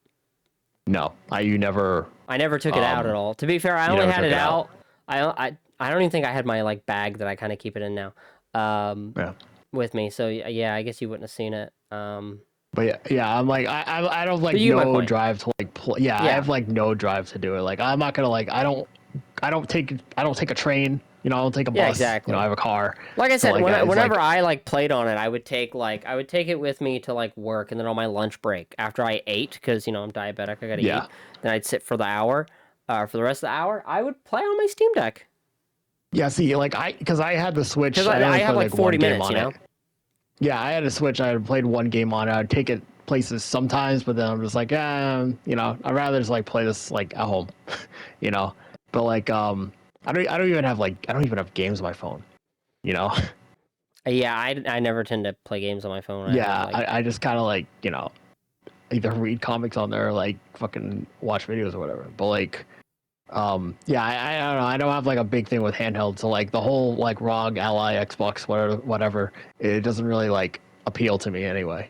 no you never I never took it out at all. To be fair, I you only never had took it it out. out. I don't even think I had my like bag that I kind of keep it in now, Yeah. with me. So yeah, I guess you wouldn't have seen it. But yeah, I'm like I don't like But you get my no point. drive to like yeah, I Yeah, have like no drive to do it. Like I'm not gonna like I don't take a train, I don't take a yeah, bus, I exactly. have a car. Like I So said, like it's whenever like I like played on it, I would take it with me to like work, and then on my lunch break after I ate, because I'm diabetic, I gotta yeah. eat. Then I'd sit for the hour, for the rest of the hour, I would play on my Steam Deck Yeah, see, like because I had the because Switch, I I only have played like like one 40 game minutes, on it. Yeah, I had a Switch. I had played one game on it. I'd take it places sometimes, but then I'm just like, I'd rather just like play this like at home, you know. But like, I don't even have games on my phone, you know. Yeah, I never tend to play games on my phone. I have Yeah, like I just kind of like either read comics on there or like fucking watch videos or whatever. But like, yeah, I don't know. I don't have like a big thing with handheld, so like the whole like ROG Ally Xbox whatever, it doesn't really like appeal to me anyway.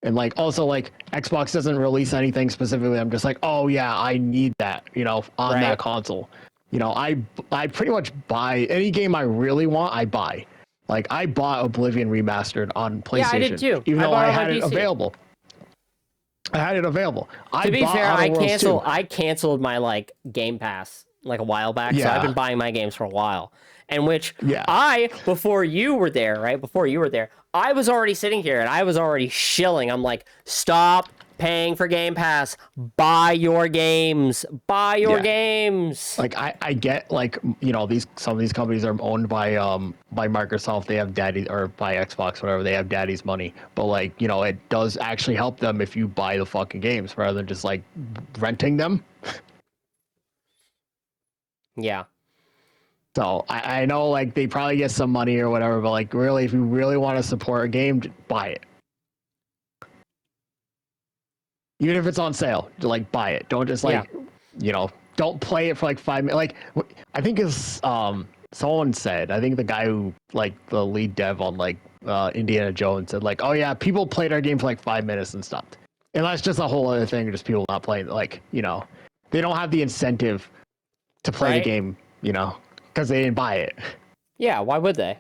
And like also like Xbox doesn't release anything specifically. I'm just like, oh yeah, I need that, on that right. console. I pretty much buy any game I really want, I buy. Like I bought Oblivion remastered on Yeah, I did PlayStation, too. even I though bought it I on my had it PC. available. I had it available. I To be bought fair, Outer Worlds 2. I canceled my like Game Pass like a while back, so I've been Yeah, buying my games for a while. And which yeah. before you were there, right? Before you were there, I was already sitting here and I was already shilling. I'm like, stop paying for Game Pass. Buy your games. Buy your Yeah. games. Like I get like some of these companies are owned by Microsoft. They have daddy or by Xbox, whatever. They have daddy's money, but like it does actually help them if you buy the fucking games rather than just like renting them. Yeah. So I know like they probably get some money or whatever, but like really, if you really want to support a game, buy it. even if it's on sale, to like buy it. Don't just Yeah. like, don't play it for like 5 minutes. Like I think it's someone said, I think the guy who like the lead dev on like Indiana Jones said like, oh yeah, people played our game for like 5 minutes and stopped. And that's just a whole other thing, just people not playing. Like they don't have the incentive to play the Right? game, because they didn't buy it. Yeah, why would they?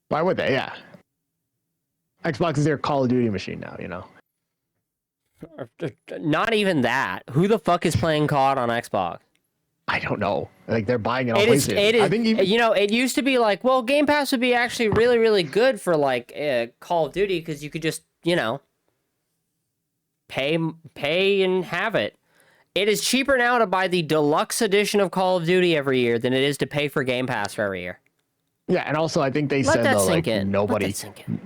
Why would they? Yeah. Xbox is their Call of Duty machine now. Not even that. Who the fuck is playing COD on Xbox? I don't know. Like they're buying it on It is. PlayStation. It is. I think even, It used to be like, well, Game Pass would be actually really, really good for like Call of Duty because you could just, pay and have it. It is cheaper now to buy the deluxe edition of Call of Duty every year than it is to pay for Game Pass for every year. yeah, and also I think they Let said that though, sink like in. nobody, Let that sink in.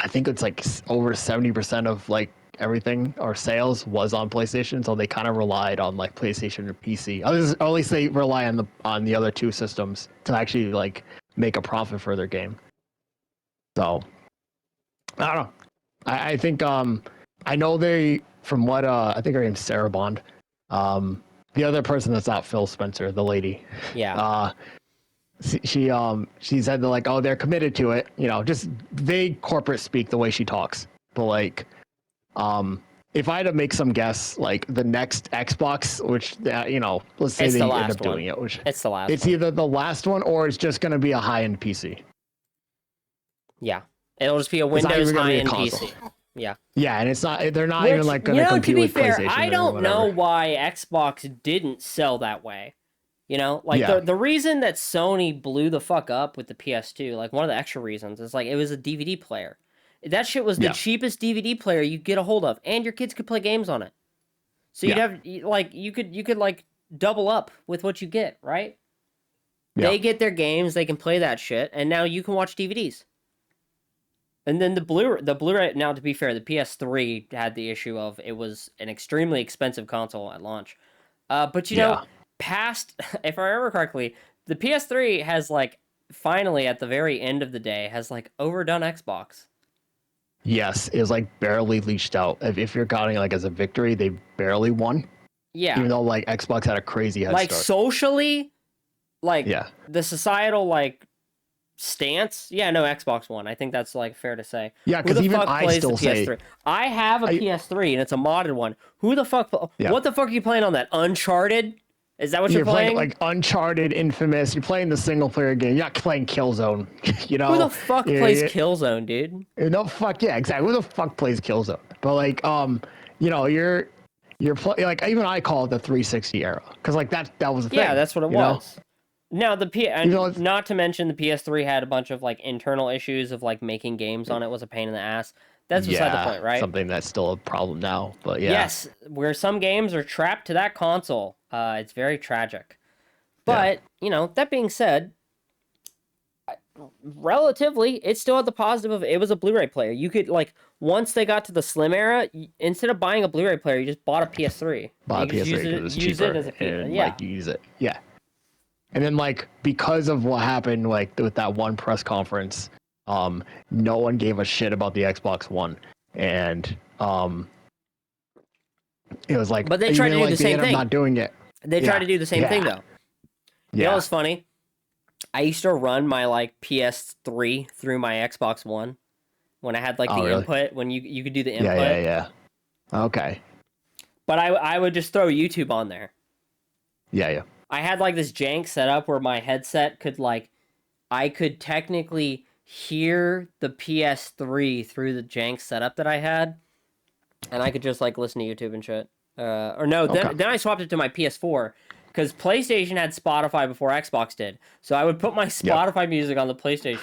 I think it's like over 70% of like everything or sales was on PlayStation, so they kind of relied on like PlayStation or PC. Or at least they rely on the other two systems to actually like make a profit for their game. So I don't know. I think I know they from what I think her name's Sarah Bond. The other person that's not Phil Spencer, the lady. Yeah. She said that like, oh, they're committed to it, just vague corporate speak the way she talks. But like if I had to make some guess, like the next Xbox, which let's say It's they the end last up doing one. it, which It's the last it's one. either the last one or it's just going to be a high-end PC. Yeah. It'll just be a It's not Windows even gonna be a high-end console. PC. Yeah. Yeah, and it's not. They're not Which, even like going to to compete be with fair, PlayStation I or don't know whatever. why Xbox didn't sell that way. Like Yeah. the reason that Sony blew the fuck up with the PS2, like one of the extra reasons is like it was a DVD player. That shit was the Yeah. cheapest DVD player you get a hold of, and your kids could play games on it. So you'd Yeah. have like you could like double up with what you get, right? Yeah. They get their games, they can play that shit, and now you can watch DVDs. And then the Blu-ray. Now, to be fair, the PS3 had the issue of it was an extremely expensive console at launch. But Yeah. past, if I remember correctly, the PS3 has like finally at the very end of the day has like overdone Xbox. Yes, it was like barely leached out. If you're counting like as a victory, they barely won. Yeah, Even though like Xbox had a crazy head like start. socially, like Yeah. the societal like stance. Yeah, no, Xbox One. I think that's like fair to say. Yeah, Who because the even fuck I plays still the PS3? say I have a PS3 and it's a modded one. Who the fuck? Yeah. What the fuck are you playing on that? Uncharted? Is that what you're you're playing? like Uncharted, Infamous. You're playing the single player game. You're not playing Killzone. Who the fuck plays Killzone, dude? No fuck yeah, exactly. Who the fuck plays Killzone? But like like even I call it the 360 era because like that was the thing. Yeah, that's what it was. Now it's- not to mention the PS3 had a bunch of like internal issues of like making games on it was a pain in the ass. That's beside the point, right? Something that's still a problem now. But yeah. Yes, where some games are trapped to that console. It's very tragic. But, that being said, relatively, it still had the positive of it was a Blu-ray player. You could, like, once they got to the Slim era, instead of buying a Blu-ray player, you just bought a PS3. Bought a PS3 because it was cheaper. Like, you use it. Yeah. And then, like, because of what happened, like, with that one press conference, no one gave a shit about the Xbox One. And, it was like, but they tried to do the same thing. Not doing it. They tried to do the same thing though. You know what's funny? I used to run my like PS3 through my Xbox One when I had like the input when you could do the input. Yeah. Okay. But I would just throw YouTube on there. Yeah. I had like this jank setup where my headset could like I could technically hear the PS3 through the jank setup that I had, and I could just like listen to YouTube and shit. Then I swapped it to my PS4 because PlayStation had Spotify before Xbox did. So I would put my Spotify music on the PlayStation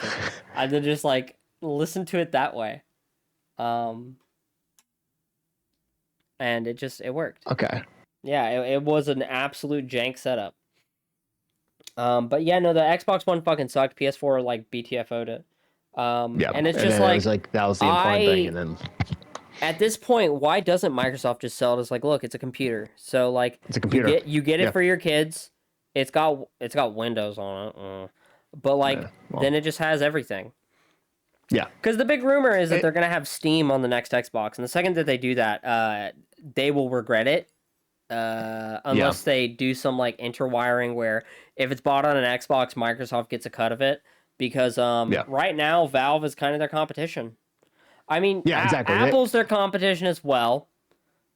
and then just like listen to it that way. And it worked. Okay. Yeah, it was an absolute jank setup. But yeah, no, the Xbox One fucking sucked. PS4 like BTFO'd it. And it's just it was like that was the important thing, and then at this point, why doesn't Microsoft just sell it as like, look, it's a computer. So like, it's a computer. You get it for your kids. It's got Windows on it, but like then it just has everything. Yeah. Because the big rumor is that they're gonna have Steam on the next Xbox, and the second that they do that, they will regret it. Yeah. Unless they do some like interwiring where if it's bought on an Xbox, Microsoft gets a cut of it. Because Yeah. right now Valve is kind of their competition. I mean, Yeah. Exactly. Apple's their competition as well,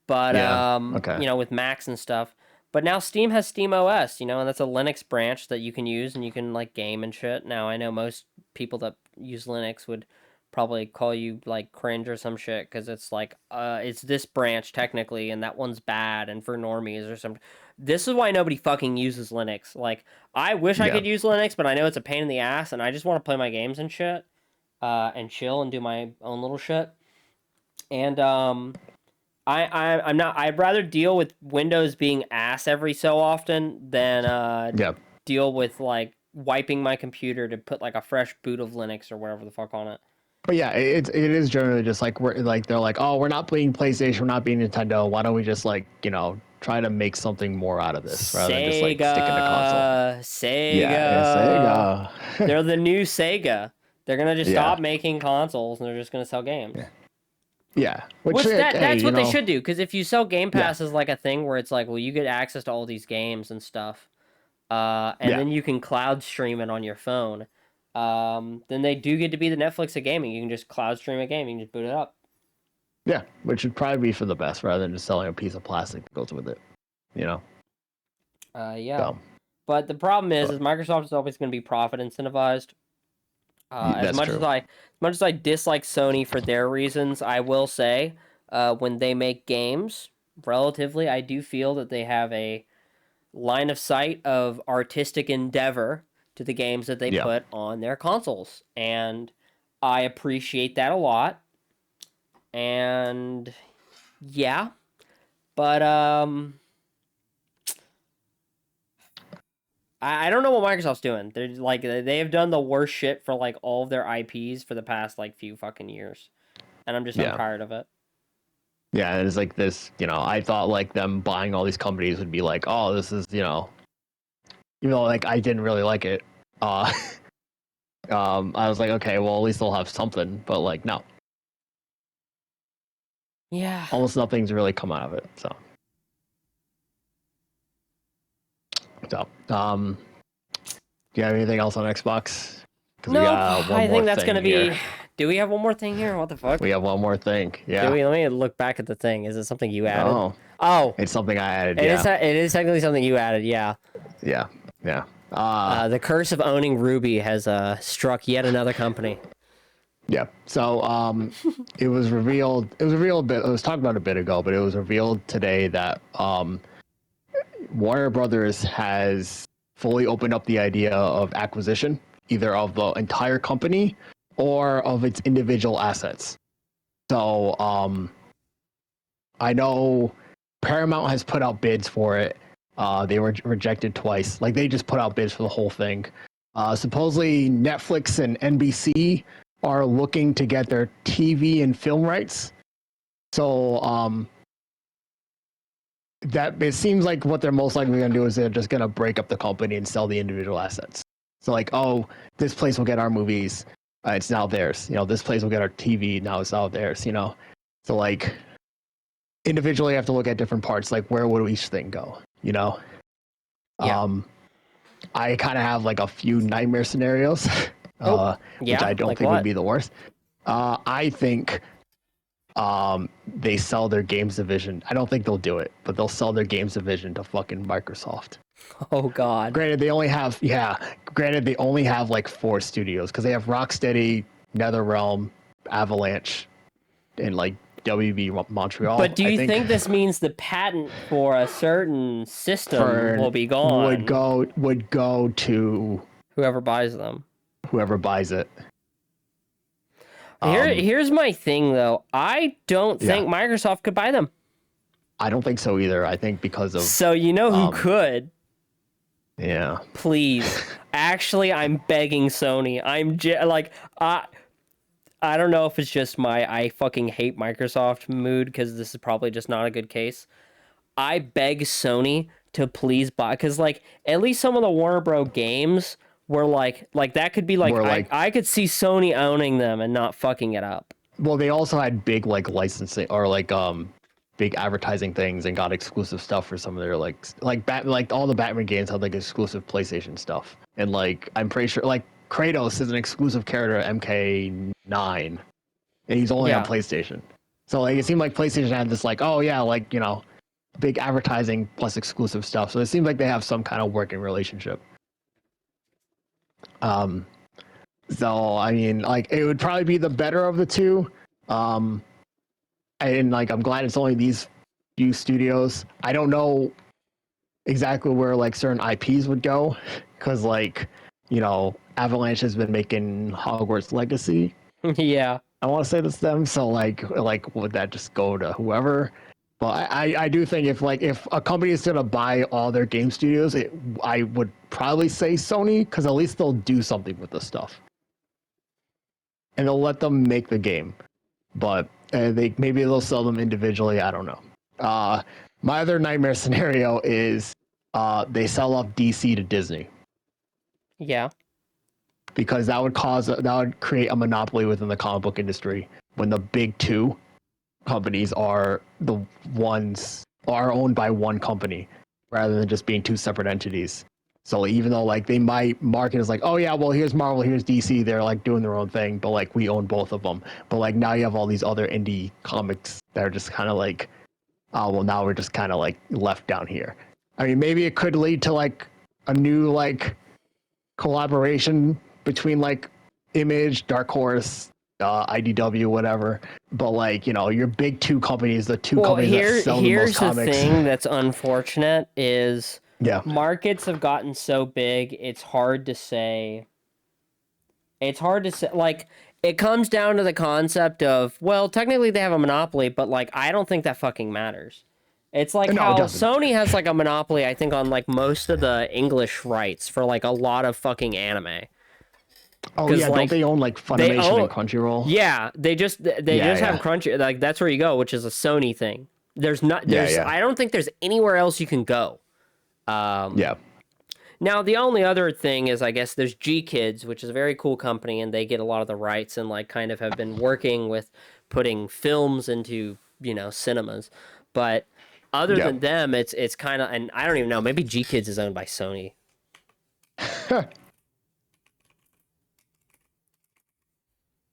but Yeah. Okay. with Macs and stuff. But now Steam has Steam OS, and that's a Linux branch that you can use and you can like game and shit. Now I know most people that use Linux would probably call you like cringe or some shit because it's like it's this branch technically and that one's bad and for normies or some. This is why nobody fucking uses Linux. Like I wish I Yeah. could use Linux, but I know it's a pain in the ass and I just want to play my games and shit, and chill and do my own little shit. And I'm not. I'd rather deal with Windows being ass every so often than Yeah. deal with like wiping my computer to put like a fresh boot of Linux or whatever the fuck on it. But yeah, it is generally just like we're like they're like, oh, we're not being PlayStation, we're not being Nintendo. Why don't we just like try to make something more out of this rather than just like sticking to console? Yeah, it's Sega. Sega. They're the new Sega. They're gonna just Yeah, stop making consoles and they're just gonna sell games. yeah. Which Which hey, that's what they should do because if you sell Game yeah, Pass as like a thing where it's like, well, you get access to all these games and stuff, and yeah, then you can cloud stream it on your phone. Then they do get to be the Netflix of gaming. You can just cloud stream a game. You can just boot it up. yeah. Which would probably be for the best rather than just selling a piece of plastic that goes with it. You know. Yeah. So But the problem is but, Microsoft is always going to be profit incentivized. As that's much true. as I dislike Sony for their reasons, I will say, when they make games, relatively, I do feel that they have a line of sight of artistic endeavor to the games that they Yeah. put on their consoles, and I appreciate that a lot. And yeah, but I don't know what Microsoft's doing. They're like they have done the worst shit for like all of their IPs for the past like few fucking years, and I'm Yeah. tired of it. Yeah, and it's like this, I thought like them buying all these companies would be like, oh, this is, even though like I didn't really like it. Uh I was like, okay, well at least they'll have something, but like no. Yeah. Almost nothing's really come out of it. So do you have anything else on Xbox? Because we No, got one I more think that's thing gonna here. be. Do we have one more thing here? What the fuck? We have one more thing. Do Yeah. we? Let me look back at the thing. Is it something you added? Oh, Oh, it's something I added. it Yeah. is. It is technically something you added. Yeah. Yeah. Yeah. The curse of owning Ruby has struck yet another company. Yeah. So it was revealed. It was revealed a bit. It was talked about a bit ago, but it was revealed today that Warner Brothers has fully opened up the idea of acquisition, either of the entire company or of its individual assets. So I know Paramount has put out bids for it. They were rejected twice. Like they just put out bids for the whole thing. Supposedly Netflix and NBC are looking to get their TV and film rights. So that it seems like what they're most likely going to do is they're just going to break up the company and sell the individual assets. So like, oh, this place will get our movies. It's now theirs. This place will get our TV. Now it's now theirs. So like, individually, I have to look at different parts. Like, where would each thing go? Yeah. I kind of have like a few nightmare scenarios, Yeah? which I don't Like think what? would be the worst. I think they sell their games division. I don't think they'll do it, but they'll sell their games division to fucking Microsoft. Oh God. Granted, they only have like 4 studios because they have Rocksteady, NetherRealm, Avalanche, and like WB Montreal. But do I you think this means the patent for a certain system will be gone? Would go to Whoever buys them. whoever buys it. Here's my thing though. I don't think Microsoft could buy them. I don't think so either. I think because of So you know who could? yeah. Please. Actually, I'm begging Sony. I don't know if it's just my I fucking hate Microsoft mood because this is probably just not a good case. I beg Sony to please buy because like at least some of the Warner Bros. Games were like that could be like I could see Sony owning them and not fucking it up. Well, they also had big like licensing or like big advertising things and got exclusive stuff for some of their like all the Batman games had like exclusive PlayStation stuff. And like I'm pretty sure like Kratos is an exclusive character at MK9 and he's only on Yeah. PlayStation. So like it seemed like PlayStation had this like, oh yeah, like, you know, big advertising plus exclusive stuff. So it seems like they have some kind of working relationship. So I mean, like it would probably be the better of the two. And like I'm glad it's only these few studios. I don't know exactly where like certain IPs would go because like, you know, Avalanche has been making Hogwarts Legacy. Yeah. I want to say that's them. So like would that just go to whoever? But I do think if a company is gonna buy all their game studios, I would probably say Sony because at least they'll do something with the stuff and they'll let them make the game. But they maybe they'll sell them individually. I don't know. My other nightmare scenario is they sell off DC to Disney Yeah. because that would create a monopoly within the comic book industry when the big two companies are the ones are owned by one company rather than just being two separate entities. So even though like they might market as like, oh yeah, well here's Marvel, here's DC, they're like doing their own thing, but like we own both of them. But like now you have all these other indie comics that are just kind of like, oh well now we're just kind of like left down here. I mean maybe it could lead to like a new like collaboration between like Image, Dark Horse, IDW, whatever. But like you know, your big two companies, the two companies that sell the most comics. Here's the thing that's unfortunate is Yeah. markets have gotten so big, it's hard to say. It's hard to say. Like, it comes down to the concept of, well, technically they have a monopoly, but like, I don't think that fucking matters. It's like No, it how doesn't. Sony has like a monopoly, I think, on like most of the English rights for like a lot of fucking anime. Oh yeah, like, don't they own like They Funimation and Crunchyroll? Yeah, they just Yeah, have yeah. Crunchy, like that's where you go, which is a Sony thing. Yeah, yeah. I don't think there's anywhere else you can go. Yeah. Now the only other thing is I guess there's G Kids, which is a very cool company, and they get a lot of the rights and like kind of have been working with putting films into, you know, cinemas. But other Yeah. than them, it's kind of, and I don't even know, maybe G Kids is owned by Sony.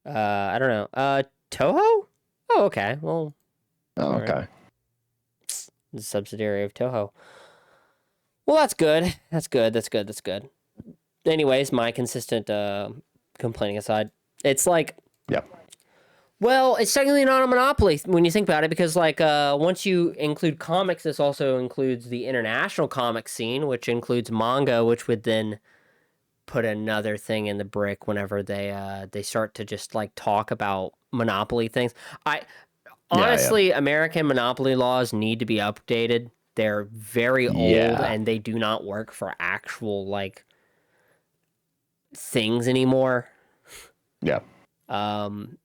I don't know. Toho? Oh, okay. Well, Oh, all okay. right. The subsidiary of Toho. Well, that's good. That's good. That's good. That's good. Anyways, my consistent complaining aside, it's like, Yeah. well, it's technically not a monopoly when you think about it, because like once you include comics, this also includes the international comic scene, which includes manga, which would then put another thing in the brick whenever they start to just like talk about monopoly things. I honestly, American monopoly laws need to be updated. They're very old Yeah. and they do not work for actual like things anymore. Yeah. And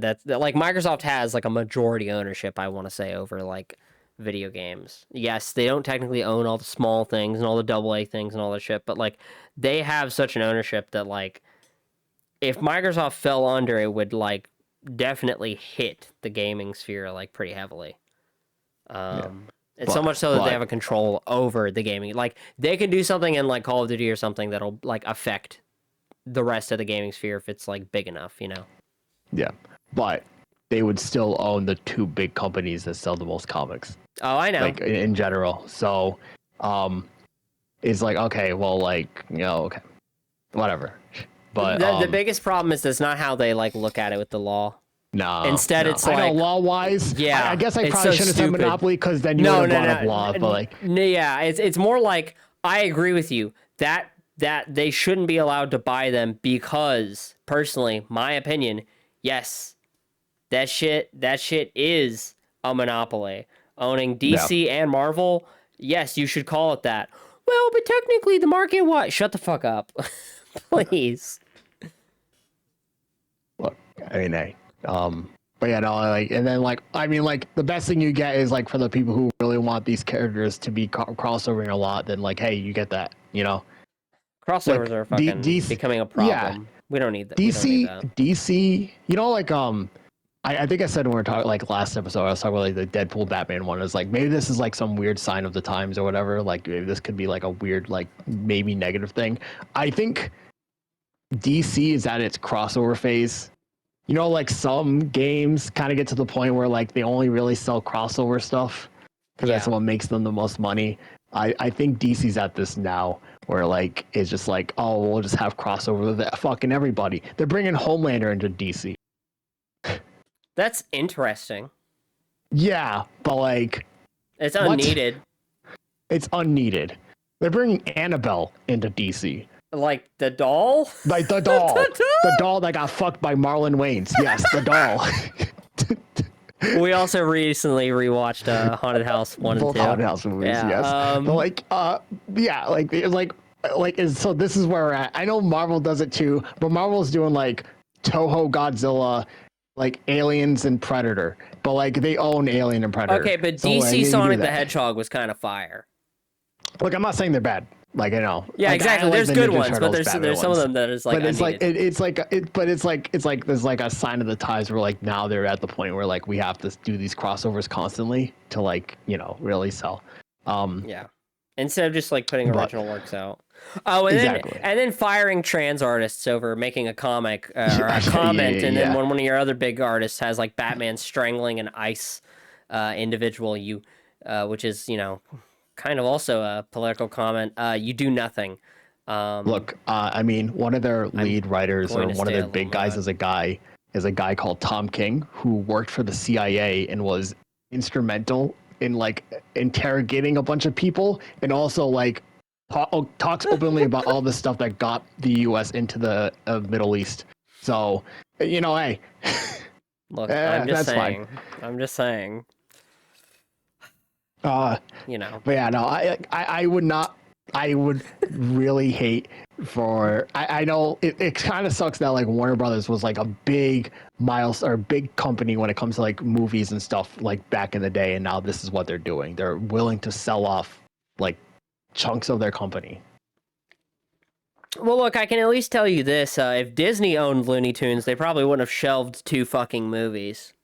that's like Microsoft has like a majority ownership, I want to say, over like video games. Yes, they don't technically own all the small things and all the double A things and all that shit, but like they have such an ownership that like if Microsoft fell under, it would like definitely hit the gaming sphere like pretty heavily. It's so much so that they have a control over the gaming. Like they can do something in like Call of Duty or something that'll like affect the rest of the gaming sphere if it's like big enough, you know. Yeah. But they would still own the two big companies that sell the most comics. Oh, I know. Like in general. So it's like okay, well like, you know, okay. Whatever. But the biggest problem is that's not how they like look at it with the law. No. Instead, it's I like know law-wise. Yeah, I guess I it's probably so shouldn't have said stupid. monopoly because then you would have brought up law. But like, yeah, it's more like I agree with you that they shouldn't be allowed to buy them because personally, my opinion, yes, that shit is a monopoly. Owning DC and Marvel, yes, you should call it that. Well, but technically, the market what? Shut the fuck up, please. look, I mean, hey, but yeah, no, like, and then like, I mean, like, the best thing you get is like for the people who really want these characters to be crossovering a lot. Then like, hey, you get that, you know. Crossovers Like, are fucking becoming a problem. We don't need that. DC, We don't need that. DC, you know, like I think I said when we were talking like last episode, I was talking about like the Deadpool Batman one. It's like maybe this is like some weird sign of the times or whatever. Like maybe this could be like a weird, like maybe negative thing. I think DC is at its crossover phase. You know, like some games kind of get to the point where like they only really sell crossover stuff because that's what makes them the most money. I think DC's at this now where like it's just like, oh, we'll just have crossover with fucking everybody. They're bringing Homelander into DC. That's interesting. Yeah, but like it's unneeded. It's unneeded. They're bringing Annabelle into DC. Like the doll? Like the doll. The doll that got fucked by Marlon Wayans. Yes, the doll. We also recently rewatched Haunted House 1 and 2. Both Haunted House movies, yes. But like, yeah, so this is where we're at. I know Marvel does it too, but Marvel's doing like Toho Godzilla, like Aliens and Predator. But like they own Alien and Predator. Okay, but so, DC like, Sonic the Hedgehog was kind of fire. Look, I'm not saying they're bad. Like I know. Yeah, like, exactly. There's the good Ninja ones, but Turtles, there's some of them that is like. But it's like there's like a sign of the times where like now they're at the point where like we have to do these crossovers constantly to like really sell. Yeah. Instead of just like putting original works out. Oh, and then firing trans artists over making a comic or a comment, and then when one of your other big artists has like Batman strangling an ice individual, which is kind of also a political comment. You do nothing. Look, I mean, one of their lead writers or one of their big guys is a guy called Tom King who worked for the CIA and was instrumental in like interrogating a bunch of people and also like talks openly about all the stuff that got the U.S. into the Middle East. So, hey. Look, I'm just saying. Fine. I'm just saying. But yeah, no, I would not. I would really hate for. I know it kind of sucks that like Warner Brothers was like a big big company when it comes to like movies and stuff like back in the day, and now this is what they're doing. They're willing to sell off like chunks of their company. Well, look, I can at least tell you this: if Disney owned Looney Tunes, they probably wouldn't have shelved 2 fucking movies.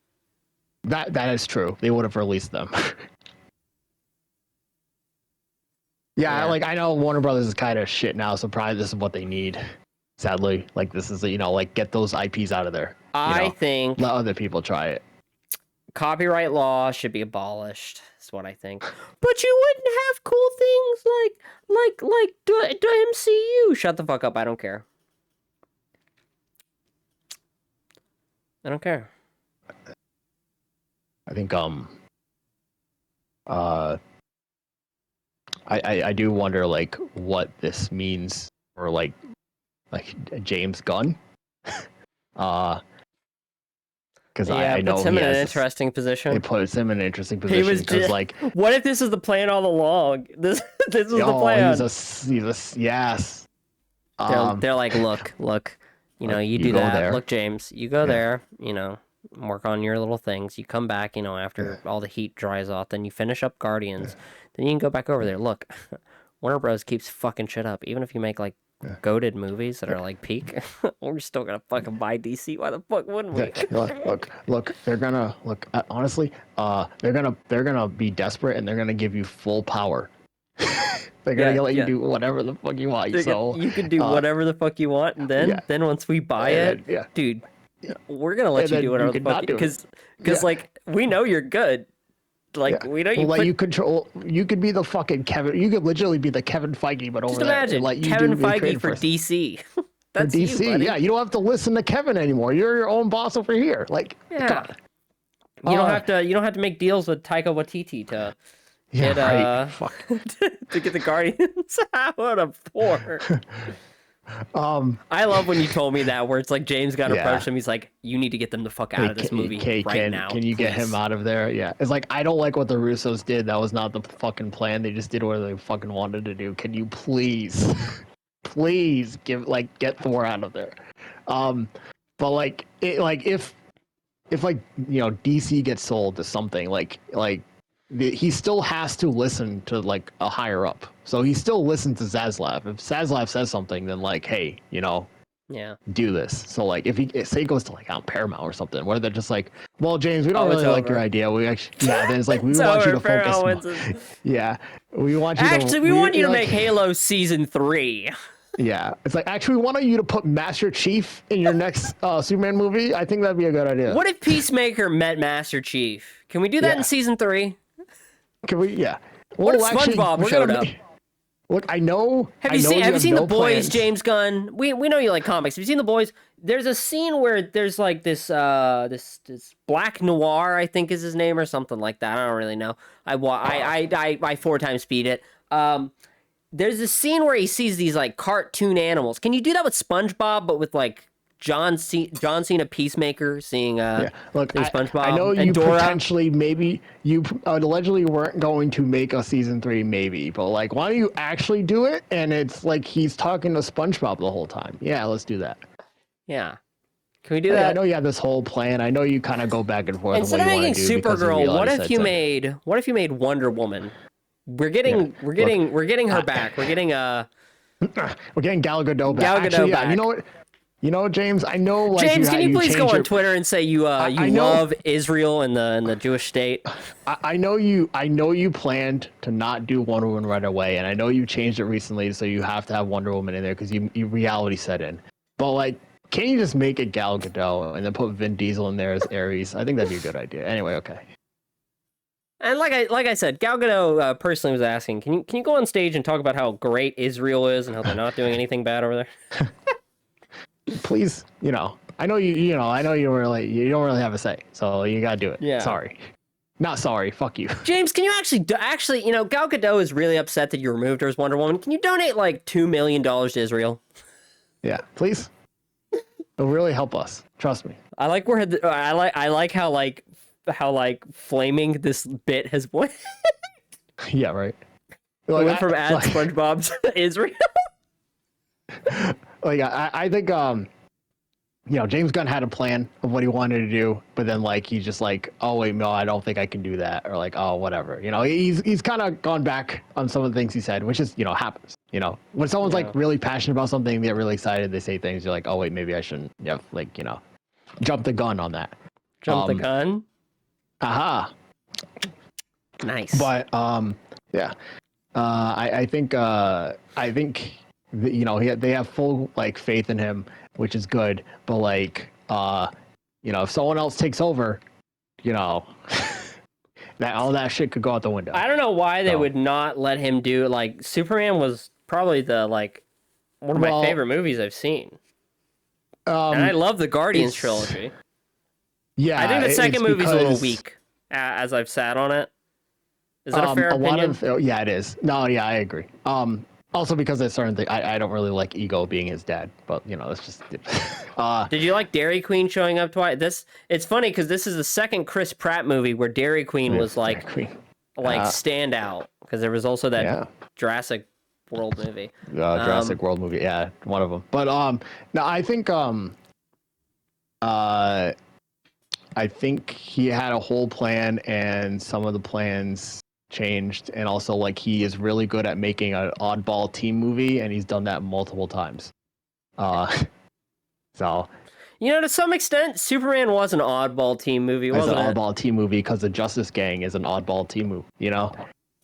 That is true. They would have released them. Yeah, like I know Warner Brothers is kind of shit now, so probably this is what they need. Sadly, like this is like get those IPs out of there. I think let other people try it. Copyright law should be abolished. Is what I think. But you wouldn't have cool things like the MCU. Shut the fuck up. I don't care. I don't care. I think I do wonder like what this means for like James Gunn. Because I know puts him in an interesting position. It puts him in an interesting position because like, what if this is the plan all along? This is the plan. Yes. They're like, look, you do that. There. Look, James, you go there. Work on your little things. You come back, after all the heat dries off. Then you finish up Guardians. Then you can go back over there. Look, Warner Bros. Keeps fucking shit up. Even if you make like goated movies that are like peak, we're still gonna fucking buy DC. Why the fuck wouldn't we? Look. They're gonna look. Honestly, they're gonna be desperate and they're gonna give you full power. They're gonna let you do whatever the fuck you want. You can do whatever the fuck you want, and then once we buy it, dude. We're gonna let you do whatever the fuck because like we know you're good. Like we know you. You control. You could be the fucking Kevin. You could legitimately be the Kevin Feige, but just over imagine there, like Kevin Feige for DC. That's for DC. You, buddy. Yeah, you don't have to listen to Kevin anymore. You're your own boss over here. Like, God. You don't have to. You don't have to make deals with Taika Waititi to get Fuck. to get the Guardians. What a poor. I love when you told me that where it's like James Gunn approached him. He's like, "You need to get them the fuck out of this movie right now. Can you get him out of there?" Yeah, it's like I don't like what the Russos did. That was not the fucking plan. They just did what they fucking wanted to do. Can you please get Thor out of there? But like if DC gets sold to something he still has to listen to like a higher up. So he still listens to Zaslav. If Zaslav says something, then like, hey, Yeah. do this. So like if he say it goes to like on Paramount or something, where they're just like, well, James, we don't Oh, it's really like your over. idea. We actually then it's like we It's want you over. to focus Paramount more. wins it. Yeah, we want you to Actually, we want you to like make Halo Season 3. yeah. It's like actually we want you to put Master Chief in your next Superman movie. I think that'd be a good idea. What if Peacemaker met Master Chief? Can we do that in Yeah. Season 3? Can we? Yeah. What if Actually, SpongeBob we're showed gonna up? look. I know. Have I you know seen you Have you have seen The no Boys, plans. James Gunn? We know you like comics. Have you seen The Boys? There's a scene where there's like this Black Noir, I think is his name or something like that. I don't really know. I 4 times speed it. There's a scene where he sees these like cartoon animals. Can you do that with SpongeBob, but with like John Cena Peacemaker seeing Yeah, look, SpongeBob I know and you Dora? potentially maybe you allegedly weren't going to make a season 3, maybe, but like, why don't you actually do it? And it's like he's talking to SpongeBob the whole time. Yeah, let's do that. Yeah. Can we do Hey, I that? know you have this whole plan. I know you kind of go back and forth on Instead what of you want making to do because of Supergirl, reality sets in. what if you made Wonder Woman? We're Yeah, getting we're getting her uh, back. We're getting we're getting Gal Gadot back. Gal Gadot Actually, yeah, back. you know what, James? I know, like James, can you you please go change on your. Twitter and say you I know. love Israel and the Jewish state? I know you. I know you planned to not do Wonder Woman right away, and I know you changed it recently, so you have to have Wonder Woman in there because you reality set in. But like, can't you just make it Gal Gadot and then put Vin Diesel in there as Ares? I think that'd be a good idea. Anyway, okay. And like I said, Gal Gadot personally was asking, can you go on stage and talk about how great Israel is and how they're not doing anything bad over there? Please, I know I know you don't really have a say, so you gotta do it. Yeah. Sorry, not sorry. Fuck you. James, can you actually, Gal Gadot is really upset that you removed her as Wonder Woman. Can you donate like $2 million to Israel? Yeah, please. It'll really help us. Trust me. I like how flaming this bit has went. Yeah, right. It Like, went from SpongeBob to Israel. like I think James Gunn had a plan of what he wanted to do, but then like he's just like, oh wait, no, I don't think I can do that, or like, oh whatever. He's kind of gone back on some of the things he said, which is happens. When someone's like really passionate about something, they get really excited, they say things, you're like, oh wait, maybe I shouldn't. Yeah, like jump the gun on that. Jump the gun. Aha. Nice. But yeah, I think they have full like faith in him, which is good. But like if someone else takes over, that all that shit could go out the window. I don't know why they would not let him do like Superman was probably the like one of my favorite movies I've seen. And I love the Guardians trilogy. Yeah, I think the second movie's a little weak, as I've sat on it. Is that a fair opinion? Yeah, it is. No, yeah, I agree. Also because there's certain things I don't really like Ego being his dad, but it's just. Did you like Dairy Queen showing up twice? It's funny because this is the second Chris Pratt movie where Dairy Queen was like standout, because there was also that Jurassic World movie. Jurassic World movie, yeah, one of them. But no, I think he had a whole plan, and some of the plans changed, and also like he is really good at making an oddball team movie, and he's done that multiple times. So to some extent, Superman was an oddball team movie, wasn't it? It's an oddball team movie because the Justice Gang is an oddball team movie.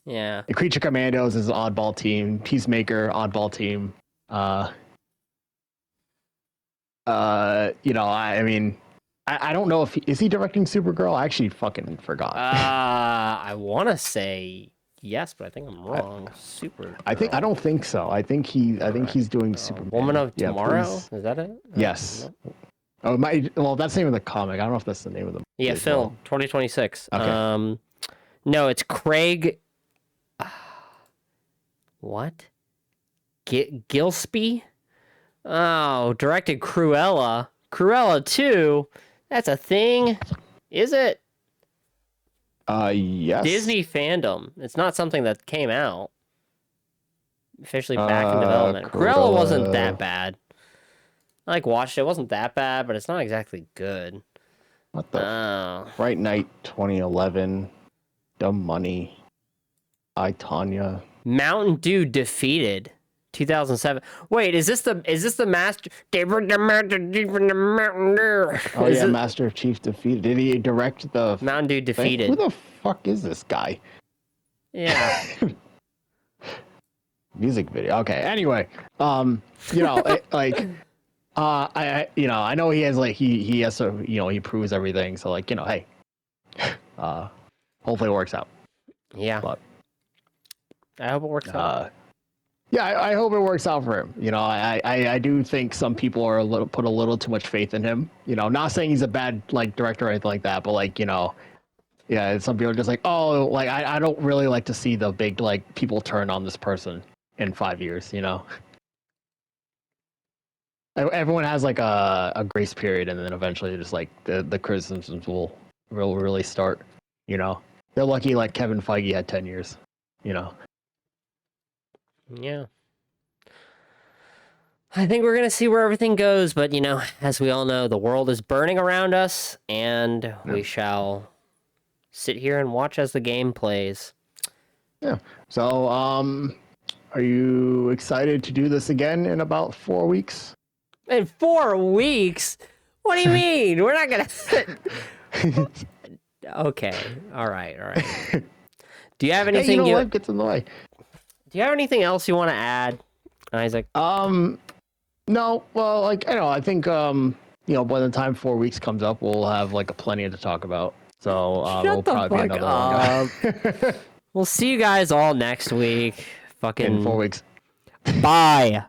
Yeah. The Creature Commandos is an oddball team. Peacemaker, oddball team. I mean, I don't know if is he directing Supergirl? I actually fucking forgot. I want to say yes, but I think I'm wrong. I don't think so. I think he's doing Superman. Woman of Tomorrow? Please. Is that it? Yes. Oh, that's the name of the comic. I don't know if that's the name of the movie. Yeah, film 2026. Okay. No, it's Craig. What? Gillespie? Oh, directed Cruella. Cruella 2? That's a thing? Is it? Yes. Disney fandom. It's not something that came out. Officially back in development. Cruella wasn't that bad. I watched it. It wasn't that bad, but it's not exactly good. What the? Fright Night 2011. Dumb Money. I, Tonya. Mountain Dew defeated 2007. Wait, is this the master? Oh Is yeah, it Master Chief defeated. Did he direct the Mountain Dew thing? defeated? Who the fuck is this guy? Yeah. Music video. Okay. Anyway, I know he has he has to, he proves everything. So like, hey, hopefully it works out. Yeah. But I hope it works out. yeah, I hope it works out for him. I do think some people are put a little too much faith in him. Not saying he's a bad director or anything like that, but yeah, some people are just like, oh, I don't really like to see the big people turn on this person in 5 years. Everyone has a grace period, and then eventually just the criticisms will really start. They're lucky Kevin Feige had 10 years. Yeah. I think we're going to see where everything goes, but as we all know, the world is burning around us, and we shall sit here and watch as the game plays. Yeah. So, are you excited to do this again in about 4 weeks? In 4 weeks? What do you mean? We're not going to... Okay. All right. Do you have anything life gets in the way. Do you have anything else you want to add, Isaac? No. Well, I think by the time 4 weeks comes up, we'll have a plenty to talk about. So it'll probably be another one. We'll see you guys all next week. Fucking In 4 weeks. Bye.